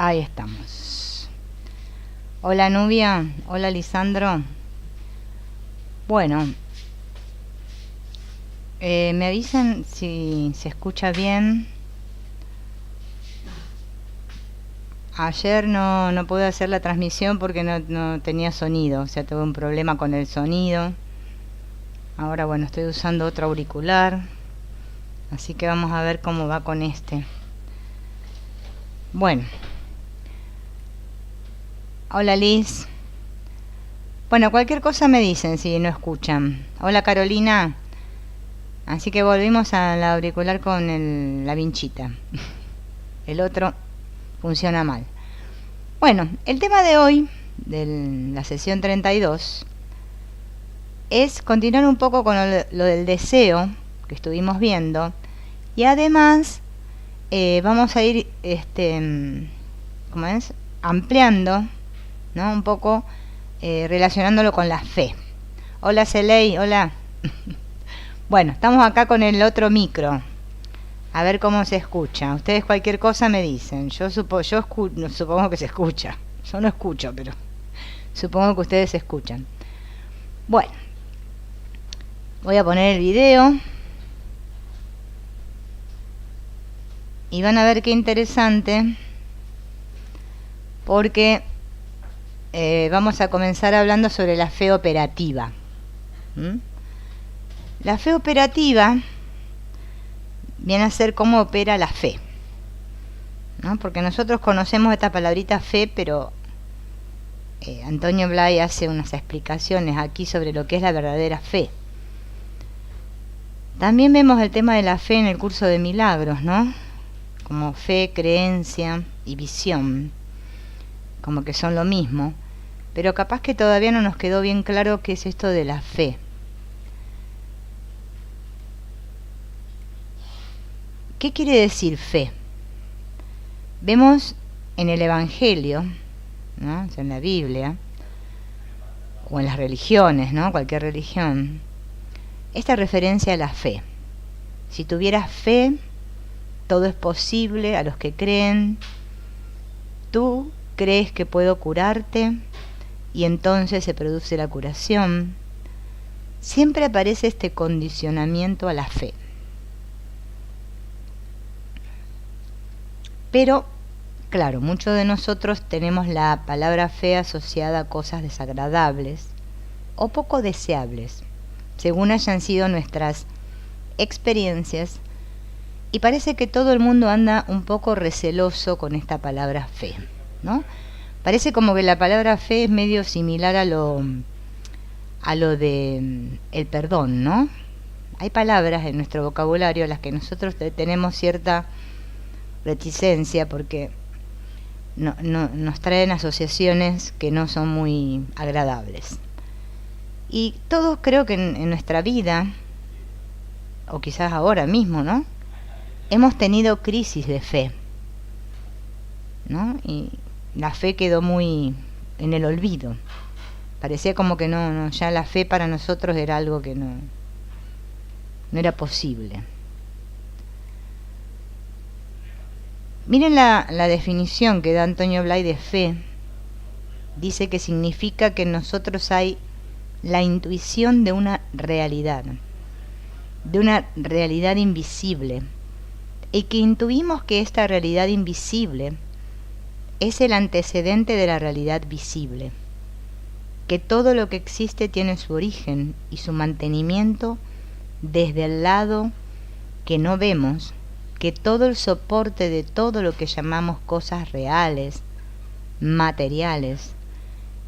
Ahí estamos. Hola Nubia, hola Lisandro. Bueno, me avisan si se escucha bien. Ayer no pude hacer la transmisión porque no tenía sonido, o sea, tuve un problema con el sonido. Ahora bueno, estoy usando otro auricular, así que vamos a ver cómo va con este. Bueno, hola Liz. Bueno, cualquier cosa me dicen si no escuchan. Hola Carolina. Así que volvimos al auricular con la vinchita. El otro funciona mal. Bueno, el tema de hoy, de la sesión 32, es continuar un poco con lo del deseo que estuvimos viendo. Y además vamos a ir ¿cómo es? Ampliando, ¿no? Un poco relacionándolo con la fe. Hola Celey, hola. Bueno, estamos acá con el otro micro. A ver cómo se escucha. Ustedes cualquier cosa me dicen. Yo supongo que se escucha. Yo no escucho, pero supongo que ustedes escuchan. Bueno, voy a poner el video. Y van a ver qué interesante. Porque vamos a comenzar hablando sobre la fe operativa. La fe operativa viene a ser cómo opera la fe, ¿no? Porque nosotros conocemos esta palabrita fe, pero Antonio Blay hace unas explicaciones aquí sobre lo que es la verdadera fe. También vemos el tema de la fe en el curso de milagros, ¿no? Como fe, creencia y visión, como que son lo mismo, pero capaz que todavía no nos quedó bien claro qué es esto de la fe. ¿Qué quiere decir fe? Vemos en el Evangelio, ¿no? En la Biblia, o en las religiones, ¿no? Cualquier religión, esta referencia a la fe. Si tuvieras fe, todo es posible a los que creen. Tú crees que puedo curarte y entonces se produce la curación. Siempre aparece este condicionamiento a la fe. Pero, claro, muchos de nosotros tenemos la palabra fe asociada a cosas desagradables o poco deseables, según hayan sido nuestras experiencias, y parece que todo el mundo anda un poco receloso con esta palabra fe, ¿no? Parece como que la palabra fe es medio similar a lo de el perdón, ¿no? Hay palabras en nuestro vocabulario a las que nosotros tenemos cierta reticencia porque nos traen asociaciones que no son muy agradables. Y todos creo que en nuestra vida, o quizás ahora mismo, ¿no? Hemos tenido crisis de fe, ¿no? Y la fe quedó muy en el olvido. Parecía como que ya la fe para nosotros era algo que no era posible. Miren la definición que da Antonio Blay de fe. Dice que significa que en nosotros hay la intuición de una realidad invisible, y que intuimos que esta realidad invisible es el antecedente de la realidad visible, que todo lo que existe tiene su origen y su mantenimiento desde el lado que no vemos, que todo el soporte de todo lo que llamamos cosas reales, materiales,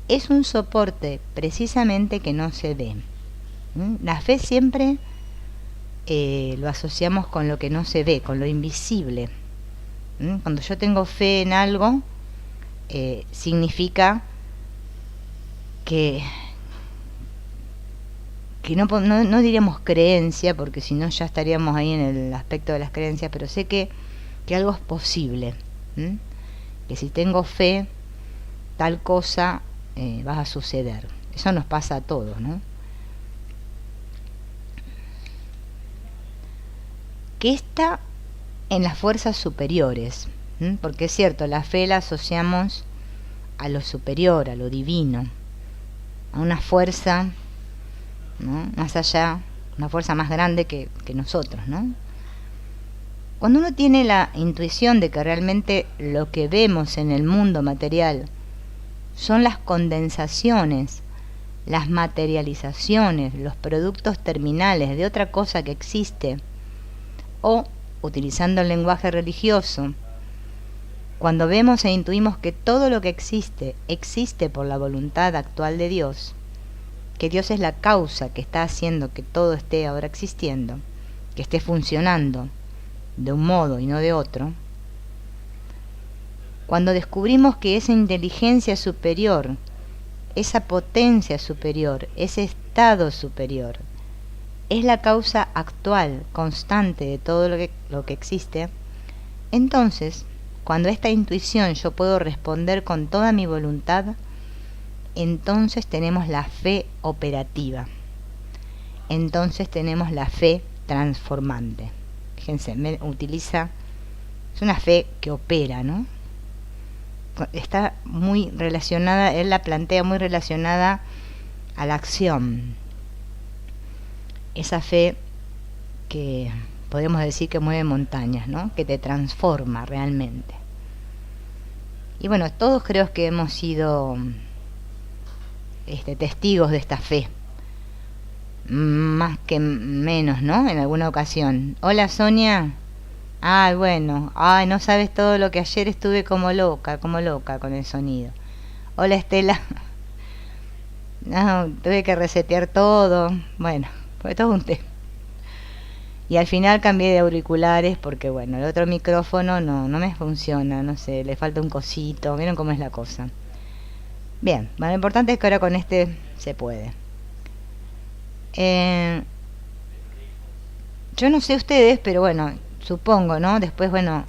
es un soporte precisamente que no se ve. La fe siempre lo asociamos con lo que no se ve, con lo invisible. Cuando yo tengo fe en algo, significa que no diríamos creencia, porque si no ya estaríamos ahí en el aspecto de las creencias, pero sé que algo es posible, que si tengo fe, tal cosa va a suceder. Eso nos pasa a todos, ¿no? Que está en las fuerzas superiores, Porque es cierto, la fe la asociamos a lo superior, a lo divino, a una fuerza, ¿no?, más allá, una fuerza más grande que nosotros, ¿no? Cuando uno tiene la intuición de que realmente lo que vemos en el mundo material son las condensaciones, las materializaciones, los productos terminales de otra cosa que existe, o, utilizando el lenguaje religioso, cuando vemos e intuimos que todo lo que existe, existe por la voluntad actual de Dios, que Dios es la causa que está haciendo que todo esté ahora existiendo, que esté funcionando de un modo y no de otro, cuando descubrimos que esa inteligencia superior, esa potencia superior, ese estado superior, es la causa actual, constante de todo lo que existe, entonces, cuando esta intuición yo puedo responder con toda mi voluntad, entonces tenemos la fe operativa. Entonces tenemos la fe transformante. Fíjense, es una fe que opera, ¿no? Está muy relacionada, él la plantea muy relacionada a la acción. Esa fe que podemos decir que mueve montañas, ¿no?, que te transforma realmente. Y bueno, todos creo que hemos sido testigos de esta fe, más que menos, ¿no?, en alguna ocasión. Hola, Sonia. Ay, bueno, ay, no sabes todo lo que ayer estuve como loca con el sonido. Hola, Estela. No, tuve que resetear todo. Bueno, fue todo un tema. Y al final cambié de auriculares porque, bueno, el otro micrófono no me funciona, no sé, le falta un cosito. ¿Vieron cómo es la cosa? Bien, bueno, lo importante es que ahora con este se puede. Yo no sé ustedes, pero bueno, supongo, ¿no? Después, bueno,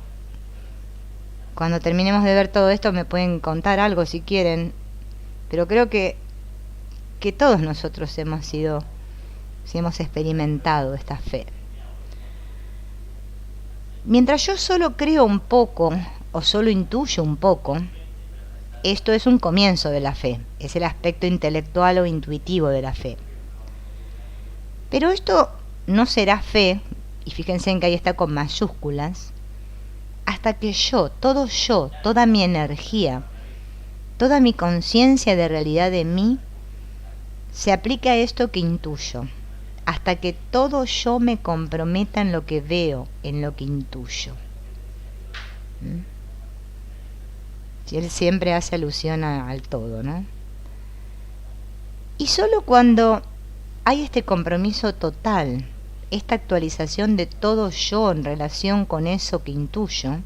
cuando terminemos de ver todo esto me pueden contar algo si quieren. Pero creo que todos nosotros hemos experimentado esta fe. Mientras yo solo creo un poco o solo intuyo un poco, esto es un comienzo de la fe, es el aspecto intelectual o intuitivo de la fe. Pero esto no será fe, y fíjense en que ahí está con mayúsculas, hasta que toda mi energía, toda mi conciencia de realidad de mí, se aplique a esto que intuyo, hasta que todo yo me comprometa en lo que veo, en lo que intuyo. Y él siempre hace alusión al todo, ¿no? Y solo cuando hay este compromiso total, esta actualización de todo yo en relación con eso que intuyo,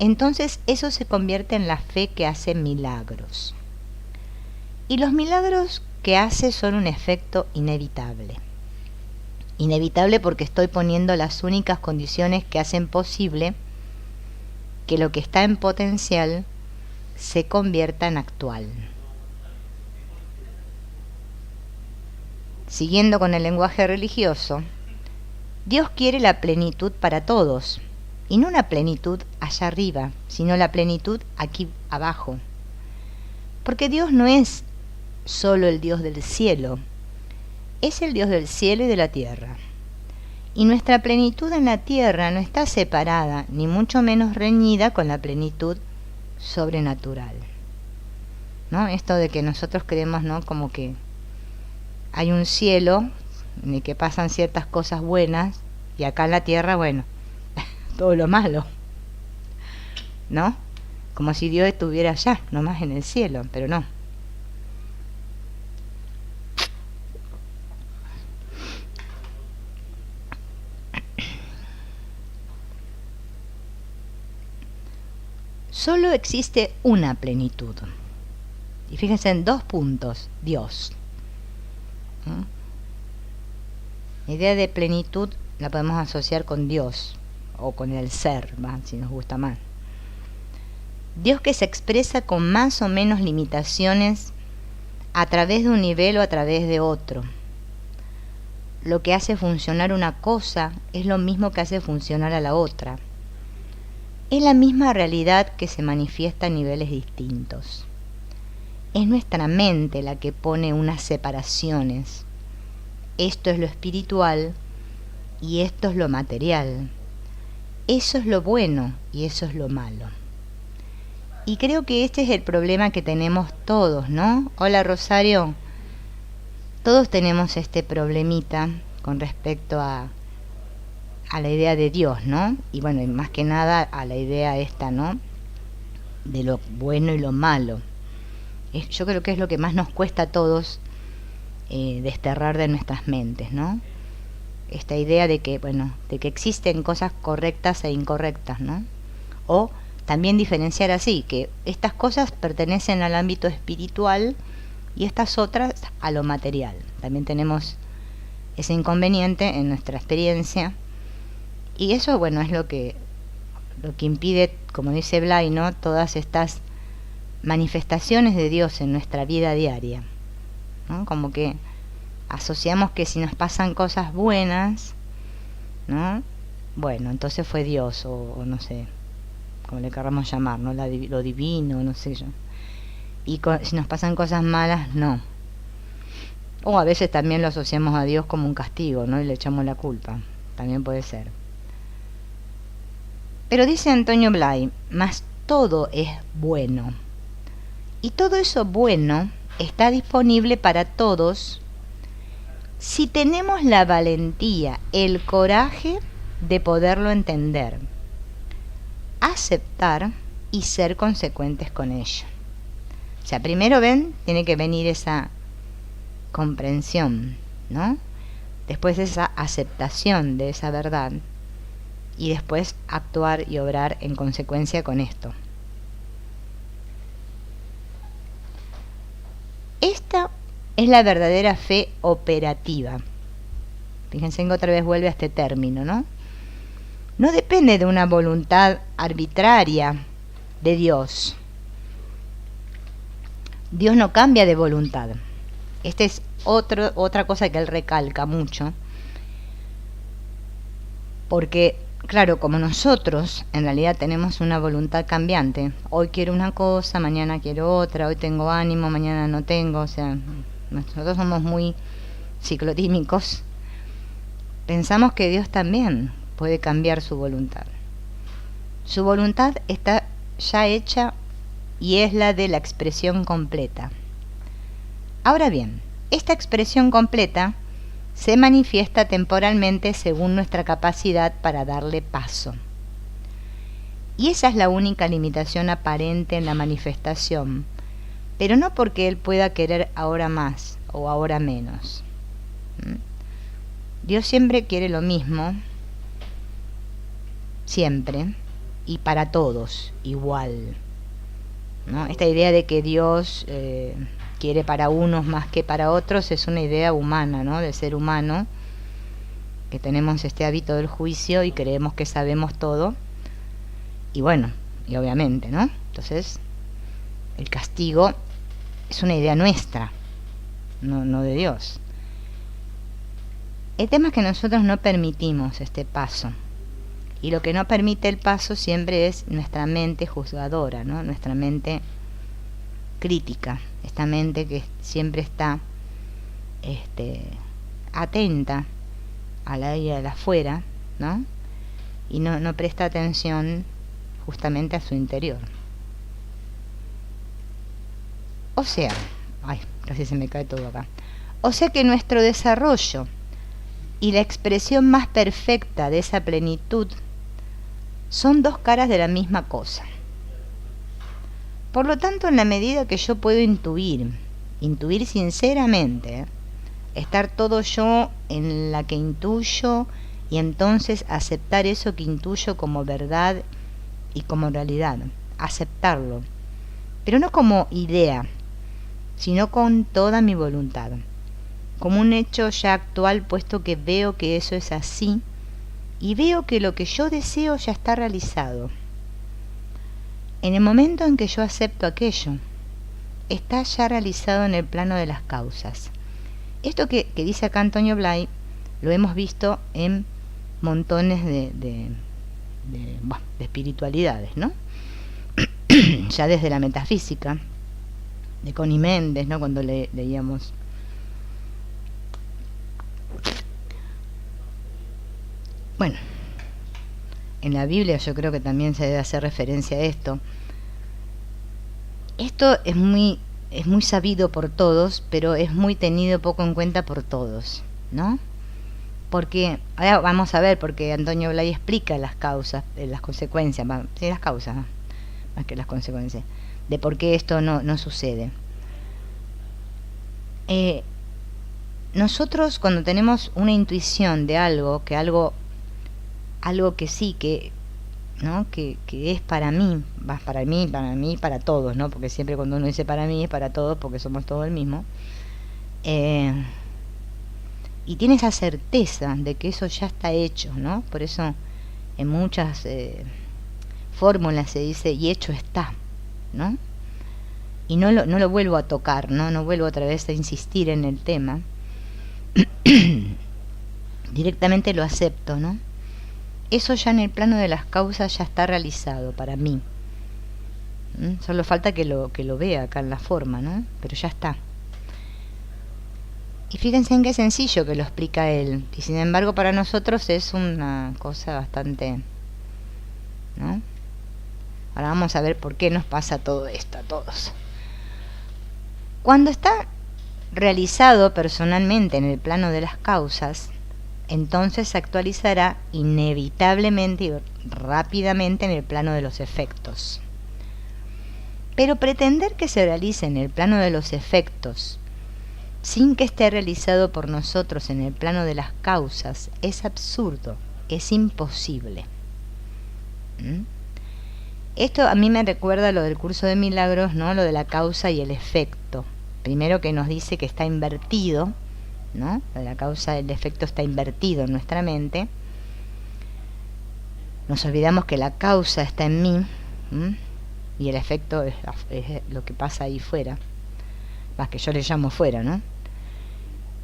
entonces eso se convierte en la fe que hace milagros. Y los milagros que hace son un efecto inevitable. Inevitable porque estoy poniendo las únicas condiciones que hacen posible que lo que está en potencial se convierta en actual. Siguiendo con el lenguaje religioso, Dios quiere la plenitud para todos, y no una plenitud allá arriba, sino la plenitud aquí abajo. Porque Dios no es solo el Dios del cielo, es el Dios del cielo y de la tierra. Y nuestra plenitud en la tierra no está separada, ni mucho menos reñida con la plenitud sobrenatural, ¿no? Esto de que nosotros creemos, ¿no?, como que hay un cielo en el que pasan ciertas cosas buenas y acá en la tierra, bueno, todo lo malo, ¿no? Como si Dios estuviera allá, nomás en el cielo, pero no. Solo existe una plenitud. Y fíjense en 2 puntos, Dios. La idea de plenitud la podemos asociar con Dios o con el ser, si nos gusta más. Dios que se expresa con más o menos limitaciones a través de un nivel o a través de otro. Lo que hace funcionar una cosa es lo mismo que hace funcionar a la otra. es la misma realidad que se manifiesta a niveles distintos. Es nuestra mente la que pone unas separaciones. Esto es lo espiritual y esto es lo material. Eso es lo bueno y eso es lo malo. Y creo que este es el problema que tenemos todos, ¿no? Hola Rosario. Todos tenemos este problemita con respecto a la idea de Dios, ¿no? Y bueno, y más que nada a la idea esta, ¿no? De lo bueno y lo malo. Yo creo que es lo que más nos cuesta a todos desterrar de nuestras mentes, ¿no? Esta idea de que, bueno, de que existen cosas correctas e incorrectas, ¿no? O también diferenciar así, que estas cosas pertenecen al ámbito espiritual y estas otras a lo material. También tenemos ese inconveniente en nuestra experiencia y eso, bueno, es lo que impide, como dice Blay, ¿no? Todas estas manifestaciones de Dios en nuestra vida diaria, ¿no? Como que asociamos que si nos pasan cosas buenas, ¿no? Bueno, entonces fue Dios, o no sé, como le queramos llamar, ¿no? Lo divino, no sé yo. Y si nos pasan cosas malas, no. O a veces también lo asociamos a Dios como un castigo, ¿no? Y le echamos la culpa. También puede ser. Pero dice Antonio Blay, mas todo es bueno. Y todo eso bueno está disponible para todos si tenemos la valentía, el coraje de poderlo entender, aceptar y ser consecuentes con ello. O sea, primero tiene que venir esa comprensión, ¿no? Después esa aceptación de esa verdad y después actuar y obrar en consecuencia con esto. Esta es la verdadera fe operativa. Fíjense que otra vez vuelve a este término, ¿no? No depende de una voluntad arbitraria de Dios. Dios no cambia de voluntad. Esta es otra cosa que él recalca mucho. Porque, claro, como nosotros en realidad tenemos una voluntad cambiante. Hoy quiero una cosa, mañana quiero otra, hoy tengo ánimo, mañana no tengo. O sea, nosotros somos muy ciclotímicos. Pensamos que Dios también puede cambiar su voluntad. Su voluntad está ya hecha y es la de la expresión completa. Ahora bien, esta expresión completa se manifiesta temporalmente según nuestra capacidad para darle paso. Y esa es la única limitación aparente en la manifestación, pero no porque Él pueda querer ahora más o ahora menos. Dios siempre quiere lo mismo, siempre, y para todos, igual, ¿no? Esta idea de que Dios quiere para unos más que para otros es una idea humana, ¿no? Del ser humano, que tenemos este hábito del juicio y creemos que sabemos todo. Y bueno, y obviamente, ¿no? Entonces, el castigo es una idea nuestra, no de Dios. El tema es que nosotros no permitimos este paso. Y lo que no permite el paso siempre es nuestra mente juzgadora, ¿no? Nuestra mente crítica, esta mente que siempre está atenta a la y a la afuera, ¿no? Y no presta atención justamente a su interior. O sea, casi se me cae todo acá. O sea que nuestro desarrollo y la expresión más perfecta de esa plenitud son dos caras de la misma cosa. Por lo tanto, en la medida que yo puedo intuir sinceramente, estar todo yo en la que intuyo y entonces aceptar eso que intuyo como verdad y como realidad, aceptarlo, pero no como idea, sino con toda mi voluntad, como un hecho ya actual, puesto que veo que eso es así y veo que lo que yo deseo ya está realizado. En el momento en que yo acepto aquello, está ya realizado en el plano de las causas. Esto que dice acá Antonio Blay lo hemos visto en montones de de espiritualidades, ¿no? Ya desde la metafísica de Connie Méndez, ¿no? Cuando leíamos bueno, en la Biblia yo creo que también se debe hacer referencia a esto. Esto es muy sabido por todos, pero es muy tenido poco en cuenta por todos, ¿no? Porque, ahora vamos a ver, porque Antonio Blay explica las causas, las consecuencias, sí, las causas, más que las consecuencias, de por qué esto no sucede. Nosotros cuando tenemos una intuición de algo que sí, ¿no? que es para mí, para todos, ¿no? Porque siempre cuando uno dice para mí es para todos, porque somos todos el mismo. Y tiene esa certeza de que eso ya está hecho, ¿no? Por eso en muchas fórmulas se dice y hecho está, ¿no? Y no lo vuelvo a tocar, no vuelvo otra vez a insistir en el tema. Directamente lo acepto, ¿no? Eso ya en el plano de las causas ya está realizado para mí. Solo falta que lo vea acá en la forma, ¿no? Pero ya está. Y fíjense en qué sencillo que lo explica él. Y sin embargo para nosotros es una cosa bastante, ¿no? Ahora vamos a ver por qué nos pasa todo esto a todos. Cuando está realizado personalmente en el plano de las causas, entonces se actualizará inevitablemente y rápidamente en el plano de los efectos. Pero pretender que se realice en el plano de los efectos sin que esté realizado por nosotros en el plano de las causas es absurdo, es imposible. Esto a mí me recuerda lo del curso de milagros, ¿no? Lo de la causa y el efecto. Primero que nos dice que está invertido, ¿no? La causa y el efecto está invertido en nuestra mente. Nos olvidamos que la causa está en mí, y el efecto es lo que pasa ahí fuera, más que yo le llamo fuera, ¿no?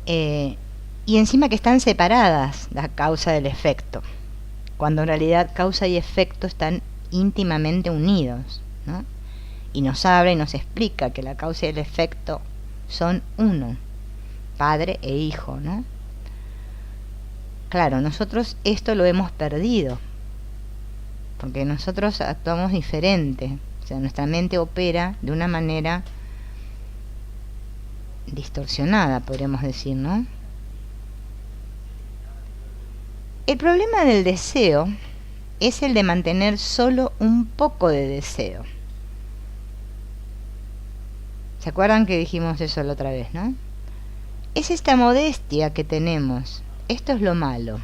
Y encima que están separadas la causa del efecto, cuando en realidad causa y efecto están íntimamente unidos, ¿no? Y nos habla y nos explica que la causa y el efecto son uno, padre e hijo, ¿no? Claro, nosotros esto lo hemos perdido, porque nosotros actuamos diferente, o sea, nuestra mente opera de una manera distorsionada, podríamos decir, ¿no? El problema del deseo es el de mantener solo un poco de deseo. ¿Se acuerdan que dijimos eso la otra vez, no? Es esta modestia que tenemos. Esto es lo malo.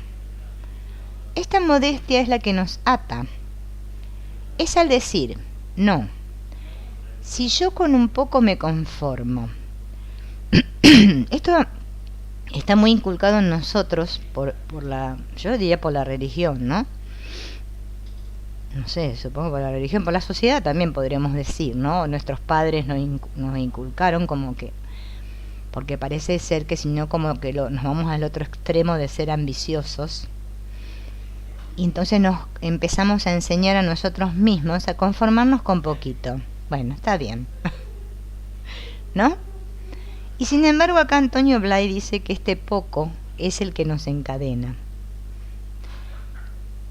Esta modestia es la que nos ata. Es al decir, no, si yo con un poco me conformo. Esto está muy inculcado en nosotros por la, yo diría por la religión, ¿no? No sé, supongo por la religión, por la sociedad también podríamos decir, ¿no? Nuestros padres nos inculcaron como que, porque parece ser que si no como que nos vamos al otro extremo de ser ambiciosos, y entonces nos empezamos a enseñar a nosotros mismos a conformarnos con poquito. Bueno, está bien, ¿no? Y sin embargo acá Antonio Blay dice que este poco es el que nos encadena.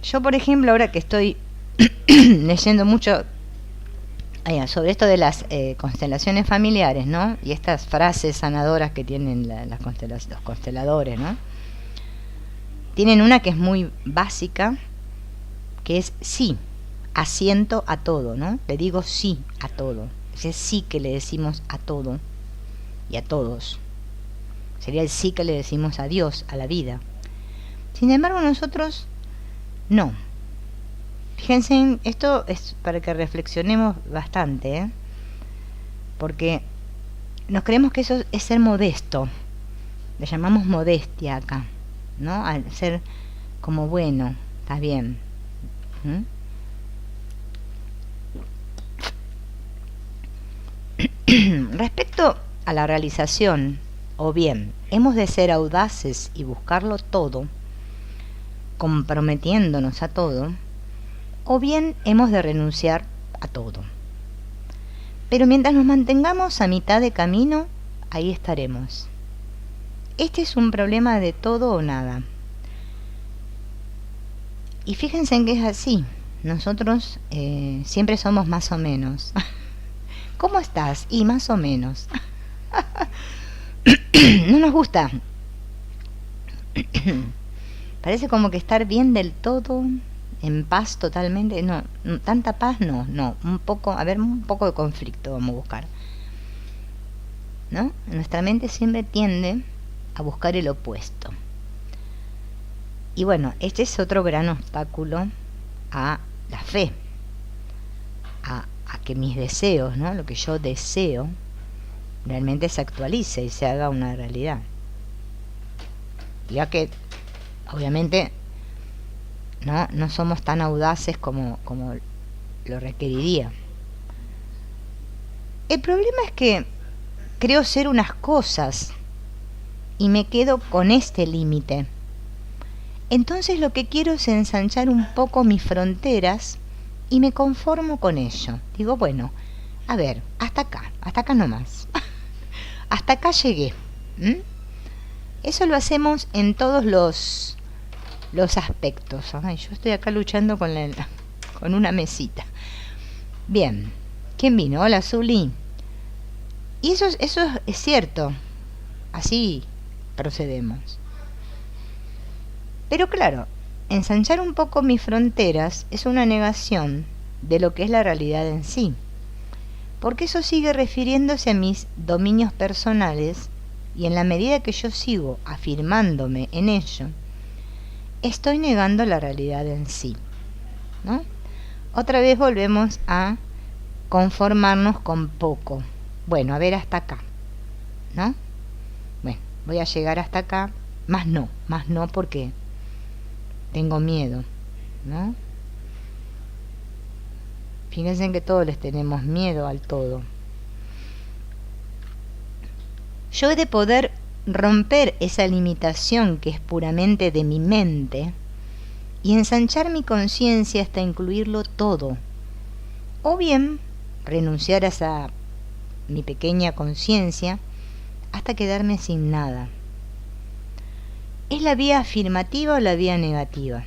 Yo, por ejemplo, ahora que estoy leyendo mucho sobre esto de las constelaciones familiares, ¿no? Y estas frases sanadoras que tienen los consteladores, ¿no? Tienen una que es muy básica, que es sí, asiento a todo, ¿no? Le digo sí a todo. Ese sí que le decimos a todo y a todos. Sería el sí que le decimos a Dios, a la vida. Sin embargo, nosotros no. Fíjense, esto es para que reflexionemos bastante, ¿eh? Porque nos creemos que eso es ser modesto. Le llamamos modestia acá, ¿no? Al ser como bueno, está bien. Respecto a la realización, o bien, hemos de ser audaces y buscarlo todo, comprometiéndonos a todo, o bien hemos de renunciar a todo. Pero mientras nos mantengamos a mitad de camino, ahí estaremos. Este es un problema de todo o nada. Y fíjense en que es así. Nosotros siempre somos más o menos. ¿Cómo estás? Y más o menos. No nos gusta. Parece como que estar bien del todo, en paz totalmente. No, tanta paz no. Un poco de conflicto vamos a buscar. ¿No? Nuestra mente siempre tiende a buscar el opuesto. Y bueno, este es otro gran obstáculo a la fe, a que mis deseos, ¿no? Lo que yo deseo, realmente se actualice y se haga una realidad. Ya que, obviamente, no somos tan audaces como lo requeriría. El problema es que creo ser unas cosas y me quedo con este límite. Entonces lo que quiero es ensanchar un poco mis fronteras y me conformo con ello. Digo, bueno, a ver, hasta acá nomás. Hasta acá llegué. Eso lo hacemos en todos los aspectos. Ay, yo estoy acá luchando con una mesita. Bien, ¿quién vino? Hola, Zuli. Y eso es cierto. Así procedemos. Pero claro, ensanchar un poco mis fronteras es una negación de lo que es la realidad en sí, porque eso sigue refiriéndose a mis dominios personales y en la medida que yo sigo afirmándome en ello, estoy negando la realidad en sí, ¿no? Otra vez volvemos a conformarnos con poco. Bueno, a ver hasta acá, ¿no? Bueno, voy a llegar hasta acá, más no porque tengo miedo, ¿no? Fíjense en que todos les tenemos miedo al todo. Yo he de poder romper esa limitación que es puramente de mi mente y ensanchar mi conciencia hasta incluirlo todo. O bien renunciar a esa mi pequeña conciencia hasta quedarme sin nada. ¿Es la vía afirmativa o la vía negativa?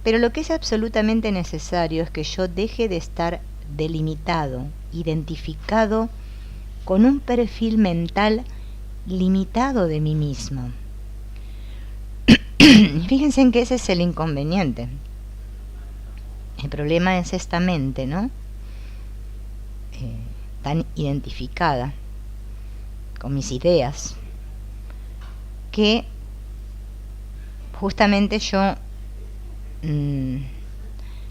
Pero lo que es absolutamente necesario es que yo deje de estar delimitado, identificado con un perfil mental limitado de mí mismo. Fíjense en que ese es el inconveniente. El problema es esta mente, ¿no? Tan identificada con mis ideas, que justamente yo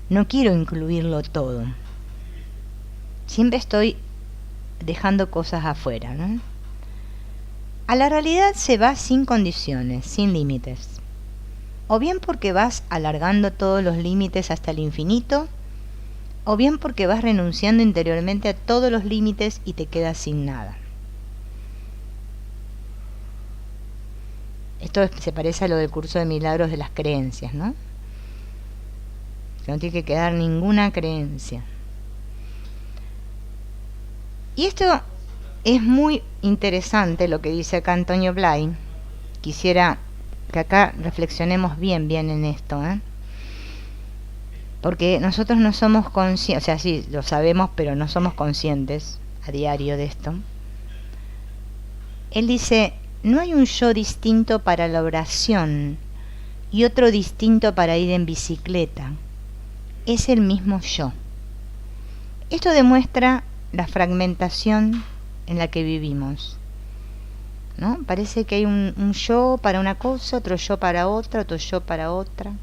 no quiero incluirlo todo. Siempre estoy dejando cosas afuera, ¿no? A la realidad se va sin condiciones, sin límites. O bien porque vas alargando todos los límites hasta el infinito, o bien porque vas renunciando interiormente a todos los límites y te quedas sin nada. Esto se parece a lo del curso de milagros de las creencias, ¿no? Que no tiene que quedar ninguna creencia. Y esto es muy interesante lo que dice acá Antonio Blay. Quisiera que acá reflexionemos bien en esto, ¿eh? Porque nosotros no somos conscientes, o sea, sí, lo sabemos, pero no somos conscientes a diario de esto. Él dice, no hay un yo distinto para la oración y otro distinto para ir en bicicleta. Es el mismo yo. Esto demuestra la fragmentación en la que vivimos, ¿no? Parece que hay un yo para una cosa, otro yo para otra, otro yo para otra.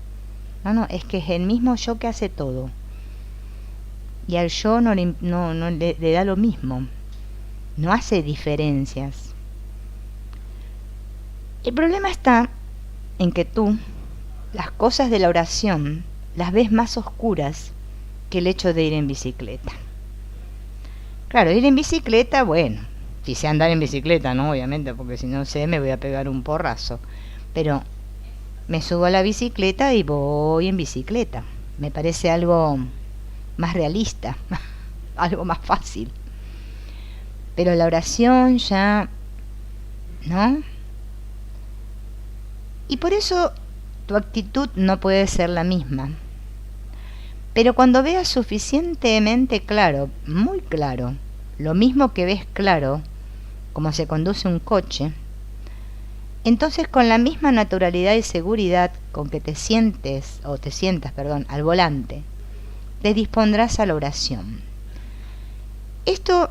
No, es que es el mismo yo que hace todo. Y al yo no le da lo mismo. No hace diferencias. El problema está en que tú las cosas de la oración las ves más oscuras que el hecho de ir en bicicleta. Claro, ir en bicicleta, bueno, si sé andar en bicicleta, ¿no? Obviamente, porque si no sé me voy a pegar un porrazo. Pero me subo a la bicicleta y voy en bicicleta. Me parece algo más realista, algo más fácil. Pero la oración ya, ¿no? Y por eso tu actitud no puede ser la misma. Pero cuando veas suficientemente claro, muy claro, lo mismo que ves claro, como se conduce un coche, entonces con la misma naturalidad y seguridad con que te sientes, o te sientas, perdón, al volante, te dispondrás a la oración. Esto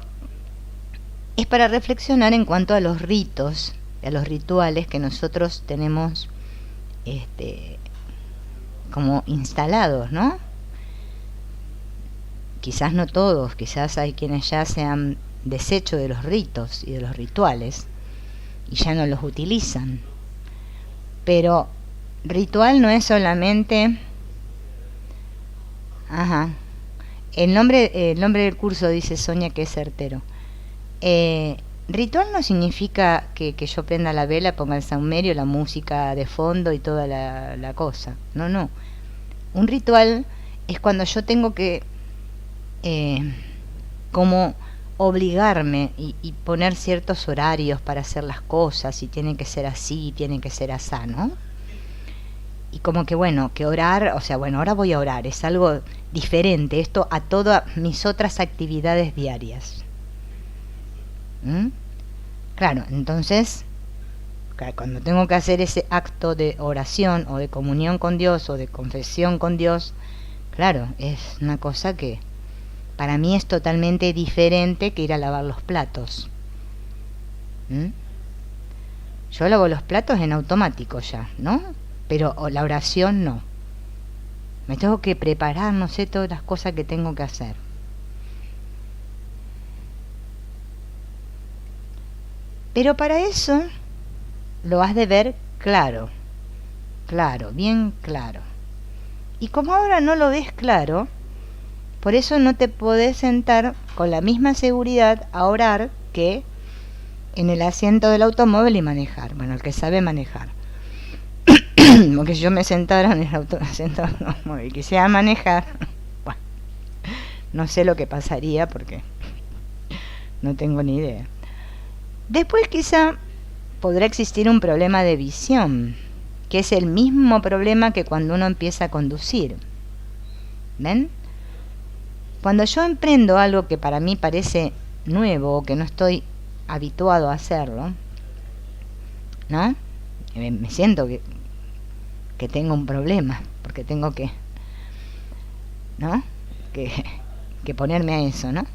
es para reflexionar en cuanto a los ritos, a los rituales que nosotros tenemos como instalados, ¿no? Quizás no todos, quizás hay quienes ya se han deshecho de los ritos y de los rituales y ya no los utilizan. Pero ritual no es solamente... El nombre del curso dice Sonia que es certero. Ritual no significa que yo prenda la vela, ponga el saumerio, la música de fondo y toda la cosa. No. Un ritual es cuando yo tengo que como obligarme y poner ciertos horarios para hacer las cosas, y tiene que ser así, tiene que ser asá, ¿no? Y como que bueno, que orar, o sea, bueno, ahora voy a orar, es algo diferente esto a todas mis otras actividades diarias. Claro, entonces, cuando tengo que hacer ese acto de oración o de comunión con Dios o de confesión con Dios, claro, es una cosa que para mí es totalmente diferente que ir a lavar los platos. Yo lavo los platos en automático ya, ¿no? Pero la oración no. Me tengo que preparar, no sé, todas las cosas que tengo que hacer. Pero para eso lo has de ver claro, bien claro. Y como ahora no lo ves claro, por eso no te podés sentar con la misma seguridad a orar que en el asiento del automóvil y manejar. Bueno, el que sabe manejar. Porque si yo me sentara en el asiento del automóvil y quisiera manejar, bueno, no sé lo que pasaría porque no tengo ni idea. Después quizá podrá existir un problema de visión, que es el mismo problema que cuando uno empieza a conducir. ¿Ven? Cuando yo emprendo algo que para mí parece nuevo o que no estoy habituado a hacerlo, ¿no? Me siento que tengo un problema, porque tengo que, ¿no? Que ponerme a eso, ¿no?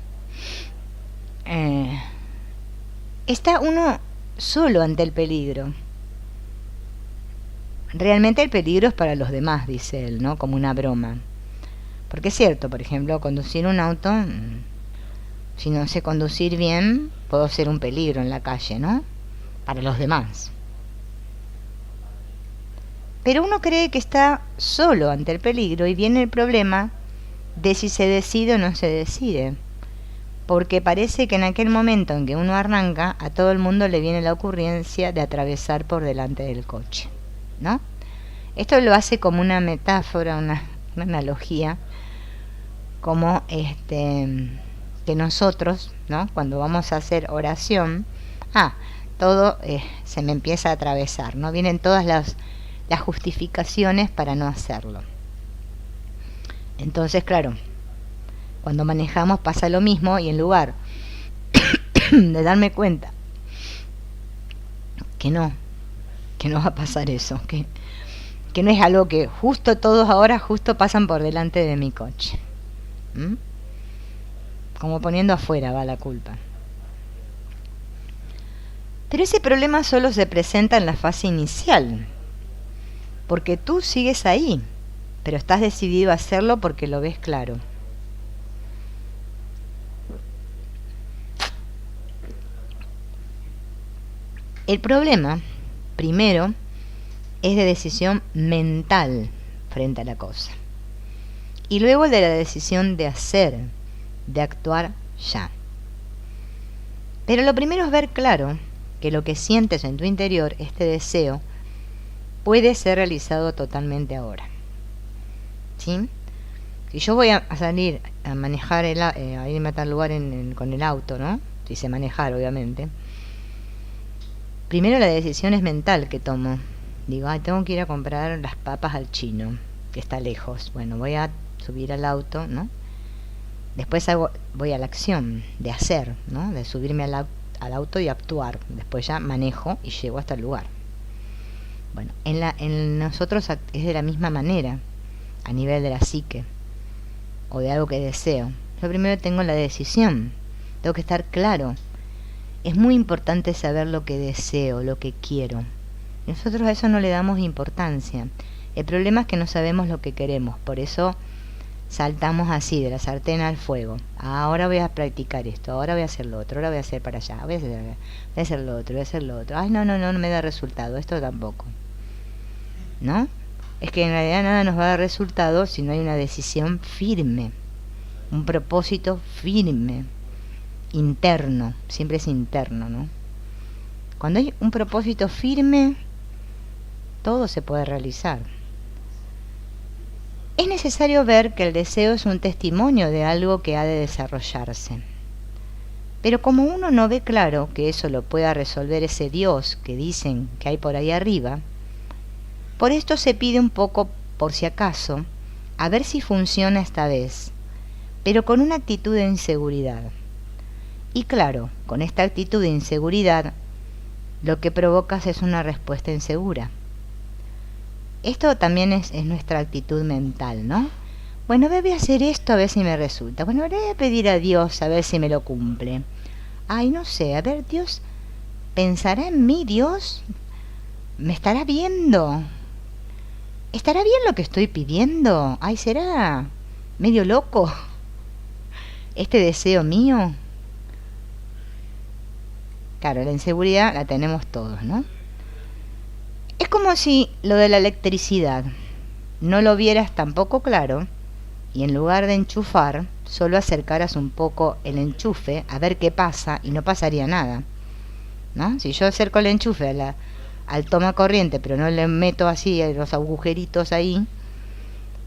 Está uno solo ante el peligro. Realmente el peligro es para los demás, dice él, ¿no? Como una broma. Porque es cierto, por ejemplo, conducir un auto, si no sé conducir bien, puedo ser un peligro en la calle, ¿no? Para los demás. Pero uno cree que está solo ante el peligro y viene el problema de si se decide o no se decide. Porque parece que en aquel momento en que uno arranca, a todo el mundo le viene la ocurrencia de atravesar por delante del coche, ¿no? Esto lo hace como una metáfora, una analogía, como que nosotros, ¿no? Cuando vamos a hacer oración, todo se me empieza a atravesar, ¿no? Vienen todas las justificaciones para no hacerlo. Entonces, claro, cuando manejamos pasa lo mismo, y en lugar de darme cuenta que no va a pasar eso, que no es algo que justo todos ahora justo pasan por delante de mi coche. Como poniendo afuera va la culpa. Pero ese problema solo se presenta en la fase inicial, porque tú sigues ahí, pero estás decidido a hacerlo porque lo ves claro. El problema, primero, es de decisión mental frente a la cosa. Y luego el de la decisión de hacer, de actuar ya. Pero lo primero es ver claro que lo que sientes en tu interior, este deseo, puede ser realizado totalmente ahora. ¿Sí? Si yo voy a salir a manejar, a irme a tal lugar con el auto, ¿no? Si sé manejar, obviamente. Primero la decisión es mental que tomo. Digo, ay, tengo que ir a comprar las papas al chino, que está lejos. Bueno, voy a subir al auto, ¿no? Después voy a la acción de hacer, ¿no? De subirme al auto y actuar. Después ya manejo y llego hasta el lugar. Bueno, en nosotros es de la misma manera, a nivel de la psique, o de algo que deseo. Yo primero tengo la decisión, tengo que estar claro. Es muy importante saber lo que deseo, lo que quiero. Y nosotros a eso no le damos importancia. El problema es que no sabemos lo que queremos, por eso saltamos así, de la sartén al fuego. Ahora voy a practicar esto, ahora voy a hacer lo otro, ahora voy a hacer para allá, voy a hacer lo otro, voy a hacer lo otro. Ay, no me da resultado, esto tampoco. ¿No? Es que en realidad nada nos va a dar resultado si no hay una decisión firme, un propósito firme, interno, siempre es interno, ¿no? Cuando hay un propósito firme, todo se puede realizar. Es necesario ver que el deseo es un testimonio de algo que ha de desarrollarse. Pero como uno no ve claro que eso lo pueda resolver ese Dios que dicen que hay por ahí arriba, por esto se pide un poco, por si acaso, a ver si funciona esta vez, pero con una actitud de inseguridad. Y claro, con esta actitud de inseguridad, lo que provocas es una respuesta insegura. Esto también es nuestra actitud mental, ¿no? Bueno, voy a hacer esto a ver si me resulta. Bueno, le voy a pedir a Dios a ver si me lo cumple. Ay, no sé, a ver, Dios, ¿pensará en mí, Dios? ¿Me estará viendo? ¿Estará bien lo que estoy pidiendo? Ay, ¿será medio loco este deseo mío? Claro, la inseguridad la tenemos todos, ¿no? Es como si lo de la electricidad no lo vieras tampoco claro y en lugar de enchufar, solo acercaras un poco el enchufe a ver qué pasa y no pasaría nada, ¿no? Si yo acerco el enchufe al toma corriente pero no le meto así los agujeritos ahí,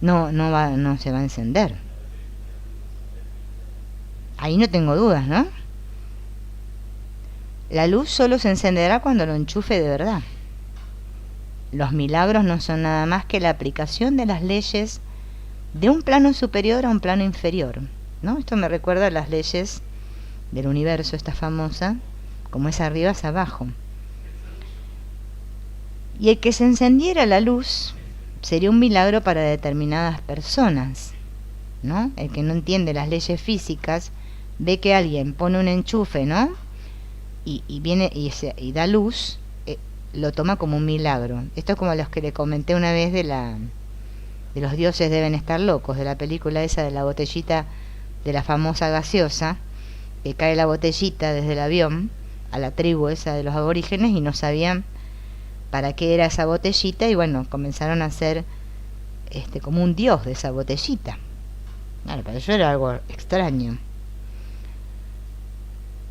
no se va a encender. Ahí no tengo dudas, ¿no? La luz solo se encenderá cuando lo enchufe de verdad. Los milagros no son nada más que la aplicación de las leyes de un plano superior a un plano inferior, ¿no? Esto me recuerda a las leyes del universo, esta famosa, como es arriba es abajo. Y el que se encendiera la luz sería un milagro para determinadas personas, ¿no? El que no entiende las leyes físicas ve que alguien pone un enchufe, ¿no? Y viene y da luz, lo toma como un milagro. Esto es como los que le comenté una vez de los dioses deben estar locos, de la película esa de la botellita de la famosa gaseosa, que cae la botellita desde el avión a la tribu esa de los aborígenes y no sabían para qué era esa botellita y bueno, comenzaron a hacer como un dios de esa botellita. Claro, para ellos era algo extraño.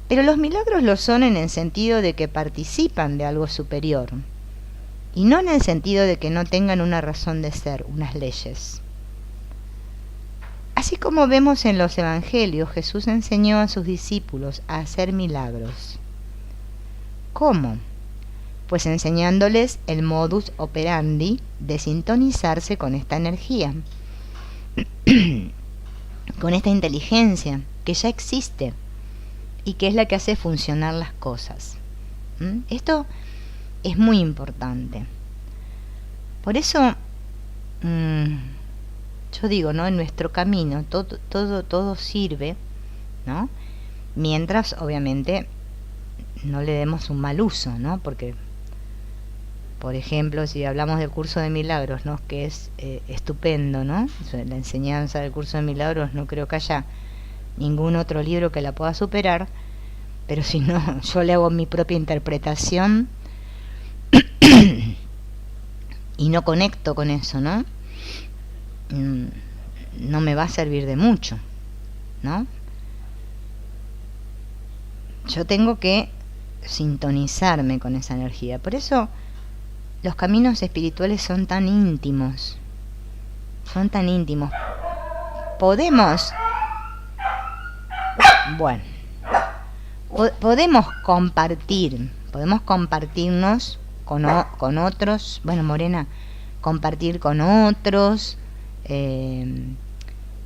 Pero los milagros lo son en el sentido de que participan de algo superior, y no en el sentido de que no tengan una razón de ser, unas leyes. Así como vemos en los evangelios, Jesús enseñó a sus discípulos a hacer milagros. ¿Cómo? Pues enseñándoles el modus operandi de sintonizarse con esta energía, con esta inteligencia que ya existe y que es la que hace funcionar las cosas. Esto es muy importante. Por eso yo digo, ¿no? En nuestro camino todo sirve, ¿no? Mientras obviamente no le demos un mal uso, ¿no? Porque, por ejemplo, si hablamos del curso de milagros, ¿no? Que es estupendo, ¿no? La enseñanza del curso de milagros, no creo que haya ningún otro libro que la pueda superar, pero si no, yo le hago mi propia interpretación y no conecto con eso, ¿no? No me va a servir de mucho, ¿no? Yo tengo que sintonizarme con esa energía. Por eso los caminos espirituales son tan íntimos, podemos, bueno, podemos compartirnos con otros, bueno, Morena, compartir con otros,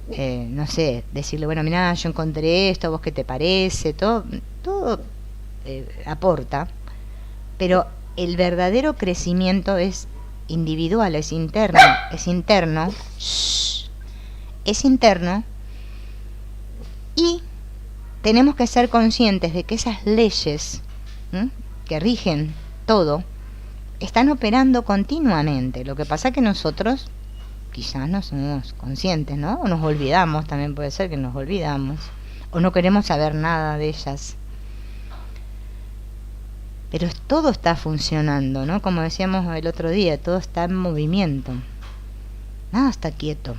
no sé, decirle, bueno, mira, yo encontré esto, ¿vos qué te parece? Todo aporta, pero el verdadero crecimiento es individual, es interno, es interno, y tenemos que ser conscientes de que esas leyes que rigen todo están operando continuamente. Lo que pasa es que nosotros quizás no somos conscientes, ¿no? O nos olvidamos, también puede ser que nos olvidamos, o no queremos saber nada de ellas. Pero todo está funcionando, ¿no? Como decíamos el otro día, todo está en movimiento. Nada está quieto.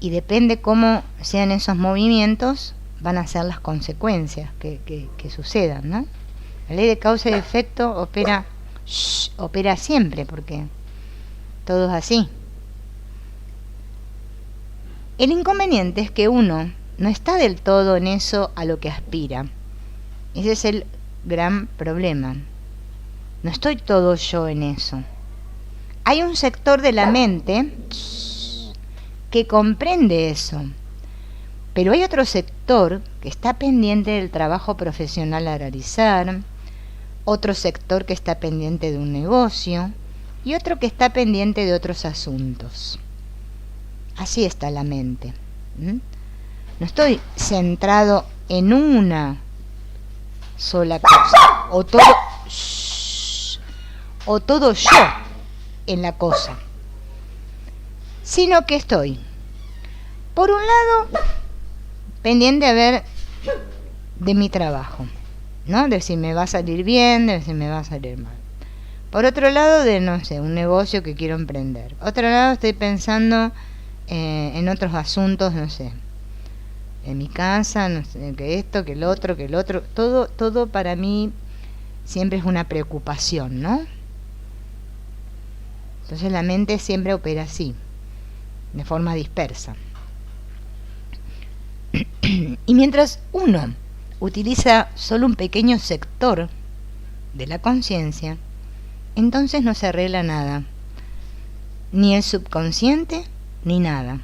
Y depende cómo sean esos movimientos, van a ser las consecuencias que sucedan, ¿no? La ley de causa y efecto opera siempre, porque todo es así. El inconveniente es que uno no está del todo en eso a lo que aspira. Ese es el gran problema. No estoy todo yo en eso. Hay un sector de la mente que comprende eso, pero hay otro sector que está pendiente del trabajo profesional a realizar, otro sector que está pendiente de un negocio y otro que está pendiente de otros asuntos. Así está la mente. No estoy centrado en una sola cosa, o todo yo en la cosa, sino que estoy, por un lado, pendiente a ver de mi trabajo, ¿no? De si me va a salir bien, de si me va a salir mal. Por otro lado, de, no sé, un negocio que quiero emprender. Otro lado, estoy pensando en otros asuntos, no sé, en mi casa, no sé, que esto, que el otro, todo para mí siempre es una preocupación, ¿no? Entonces la mente siempre opera así, de forma dispersa. Y mientras uno utiliza solo un pequeño sector de la conciencia, entonces no se arregla nada, ni el subconsciente, ni nada.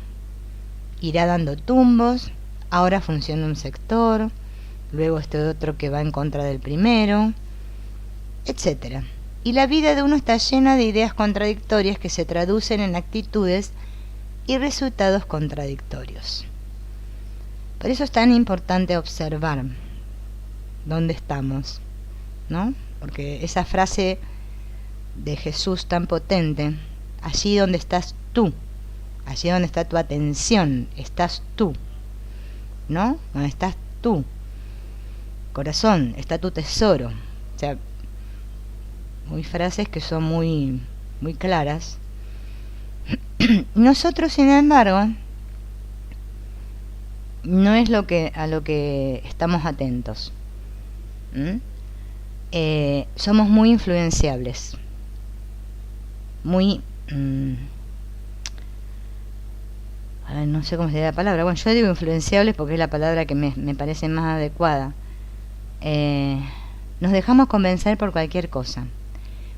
Irá dando tumbos, ahora funciona un sector, luego este otro que va en contra del primero, etcétera. Y la vida de uno está llena de ideas contradictorias que se traducen en actitudes y resultados contradictorios. Por eso es tan importante observar dónde estamos, ¿no? Porque esa frase de Jesús tan potente, allí donde estás tú, allí donde está tu atención, estás tú, ¿no? Donde estás tú, corazón, está tu tesoro. O sea, muy frases que son muy, muy claras. Nosotros, sin embargo, no es a lo que estamos atentos. Somos muy influenciables, muy no sé cómo se dice la palabra. Bueno, yo digo influenciables porque es la palabra que me parece más adecuada. Nos dejamos convencer por cualquier cosa,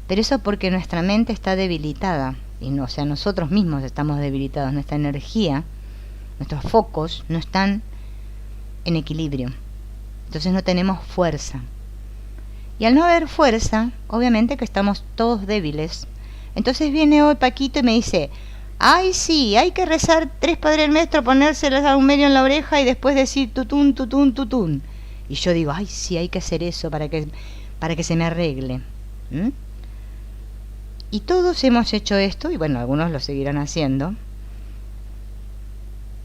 pero eso porque nuestra mente está debilitada, y no, o sea, nosotros mismos estamos debilitados, nuestra energía, nuestros focos no están en equilibrio, entonces no tenemos fuerza, y al no haber fuerza, obviamente que estamos todos débiles. Entonces viene hoy Paquito y me dice: ay, sí, hay que rezar 3 Padres Nuestros, ponérselas a un medio en la oreja y después decir tutún, tutún, tutún. Y yo digo: ay, sí, hay que hacer eso para que se me arregle. Y todos hemos hecho esto, y bueno, algunos lo seguirán haciendo,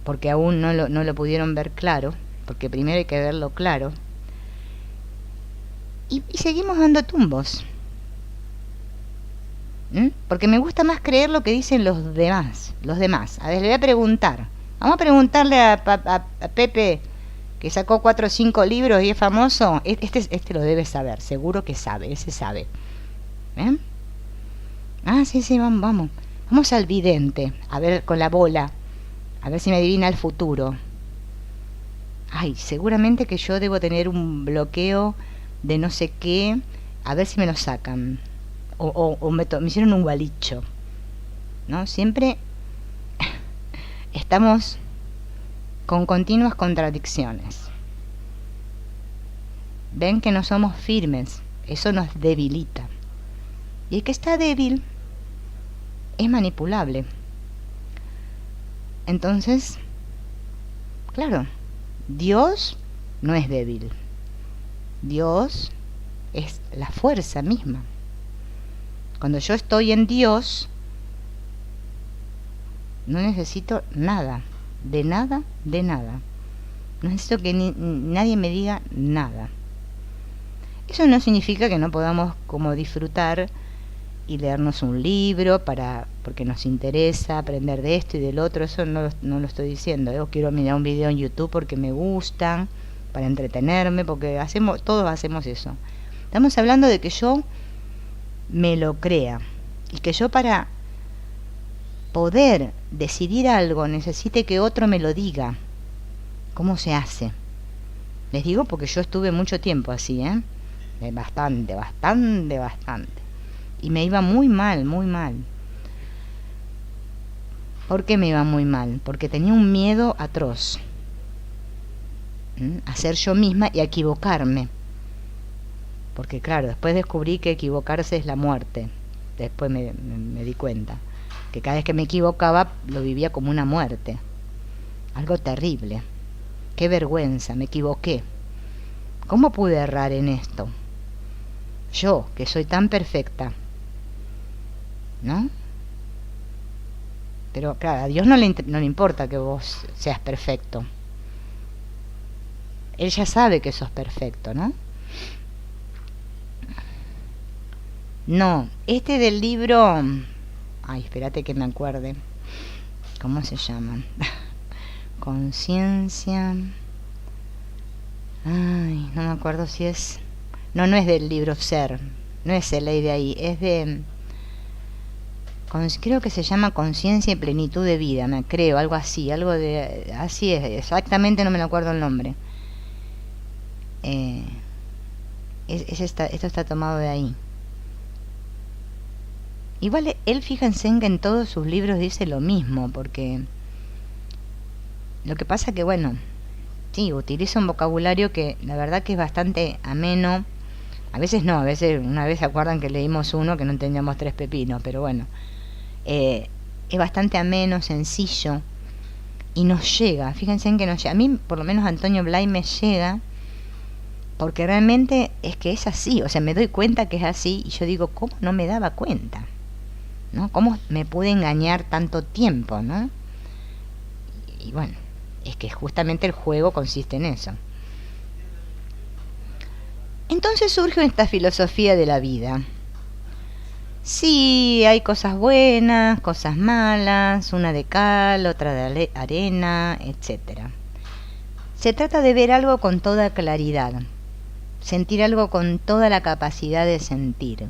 porque aún no lo pudieron ver claro, porque primero hay que verlo claro. Y seguimos dando tumbos. Porque me gusta más creer lo que dicen los demás. A ver, le voy a preguntar. Vamos a preguntarle a Pepe, que sacó 4 o 5 libros y es famoso. Este lo debe saber, seguro que sabe, ese sabe. Ah, sí, vamos. Vamos al vidente, a ver con la bola, A ver si me adivina el futuro. Ay, seguramente que yo debo tener un bloqueo de no sé qué. A ver si me lo sacan. O me hicieron un gualicho. ¿No? Siempre estamos con continuas contradicciones. Ven que no somos firmes. Eso nos debilita. Y el que está débil es manipulable. Entonces, claro, Dios no es débil. Dios es la fuerza misma. Cuando yo estoy en Dios, no necesito nada, de nada, de nada. No necesito que nadie me diga nada. Eso no significa que no podamos como disfrutar y leernos un libro porque nos interesa aprender de esto y del otro. Eso no lo estoy diciendo. Yo quiero mirar un video en YouTube porque me gusta, para entretenerme, porque todos hacemos eso. Estamos hablando de que yo me lo crea y que yo para poder decidir algo necesite que otro me lo diga. ¿Cómo se hace? Les digo porque yo estuve mucho tiempo así, bastante. Y me iba muy mal, muy mal. ¿Por qué me iba muy mal? Porque tenía un miedo atroz. A ser yo misma y a equivocarme. Porque claro, después descubrí que equivocarse es la muerte. Después me di cuenta que cada vez que me equivocaba lo vivía como una muerte. Algo terrible. Qué vergüenza, me equivoqué. ¿Cómo pude errar en esto? Yo, que soy tan perfecta. ¿No? Pero claro, a Dios no le importa que vos seas perfecto. Él ya sabe que sos perfecto, ¿no? No, este del libro... Ay, espérate que me acuerde. ¿Cómo se llama? Conciencia... Ay, no me acuerdo si es... No es del libro Ser. No es el ley de ahí. Es de... Creo que se llama Conciencia y Plenitud de Vida, creo, algo así, algo de... Así es, exactamente no me lo acuerdo el nombre. Esto está tomado de ahí. Igual él, fíjense en que en todos sus libros dice lo mismo, porque lo que pasa que, bueno, sí, utiliza un vocabulario que la verdad que es bastante ameno. A veces no, a veces, una vez se acuerdan que leímos uno que no entendíamos tres pepinos, pero bueno, es bastante ameno, sencillo, y nos llega, fíjense en que nos llega. A mí, por lo menos Antonio Blay me llega, porque realmente es que es así, o sea, me doy cuenta que es así, y yo digo, ¿cómo no me daba cuenta? ¿No? ¿Cómo me pude engañar tanto tiempo, no? Y bueno, es que justamente el juego consiste en eso. Entonces surge esta filosofía de la vida. Sí, hay cosas buenas, cosas malas, una de cal, otra de arena, etc. Se trata de ver algo con toda claridad, sentir algo con toda la capacidad de sentir,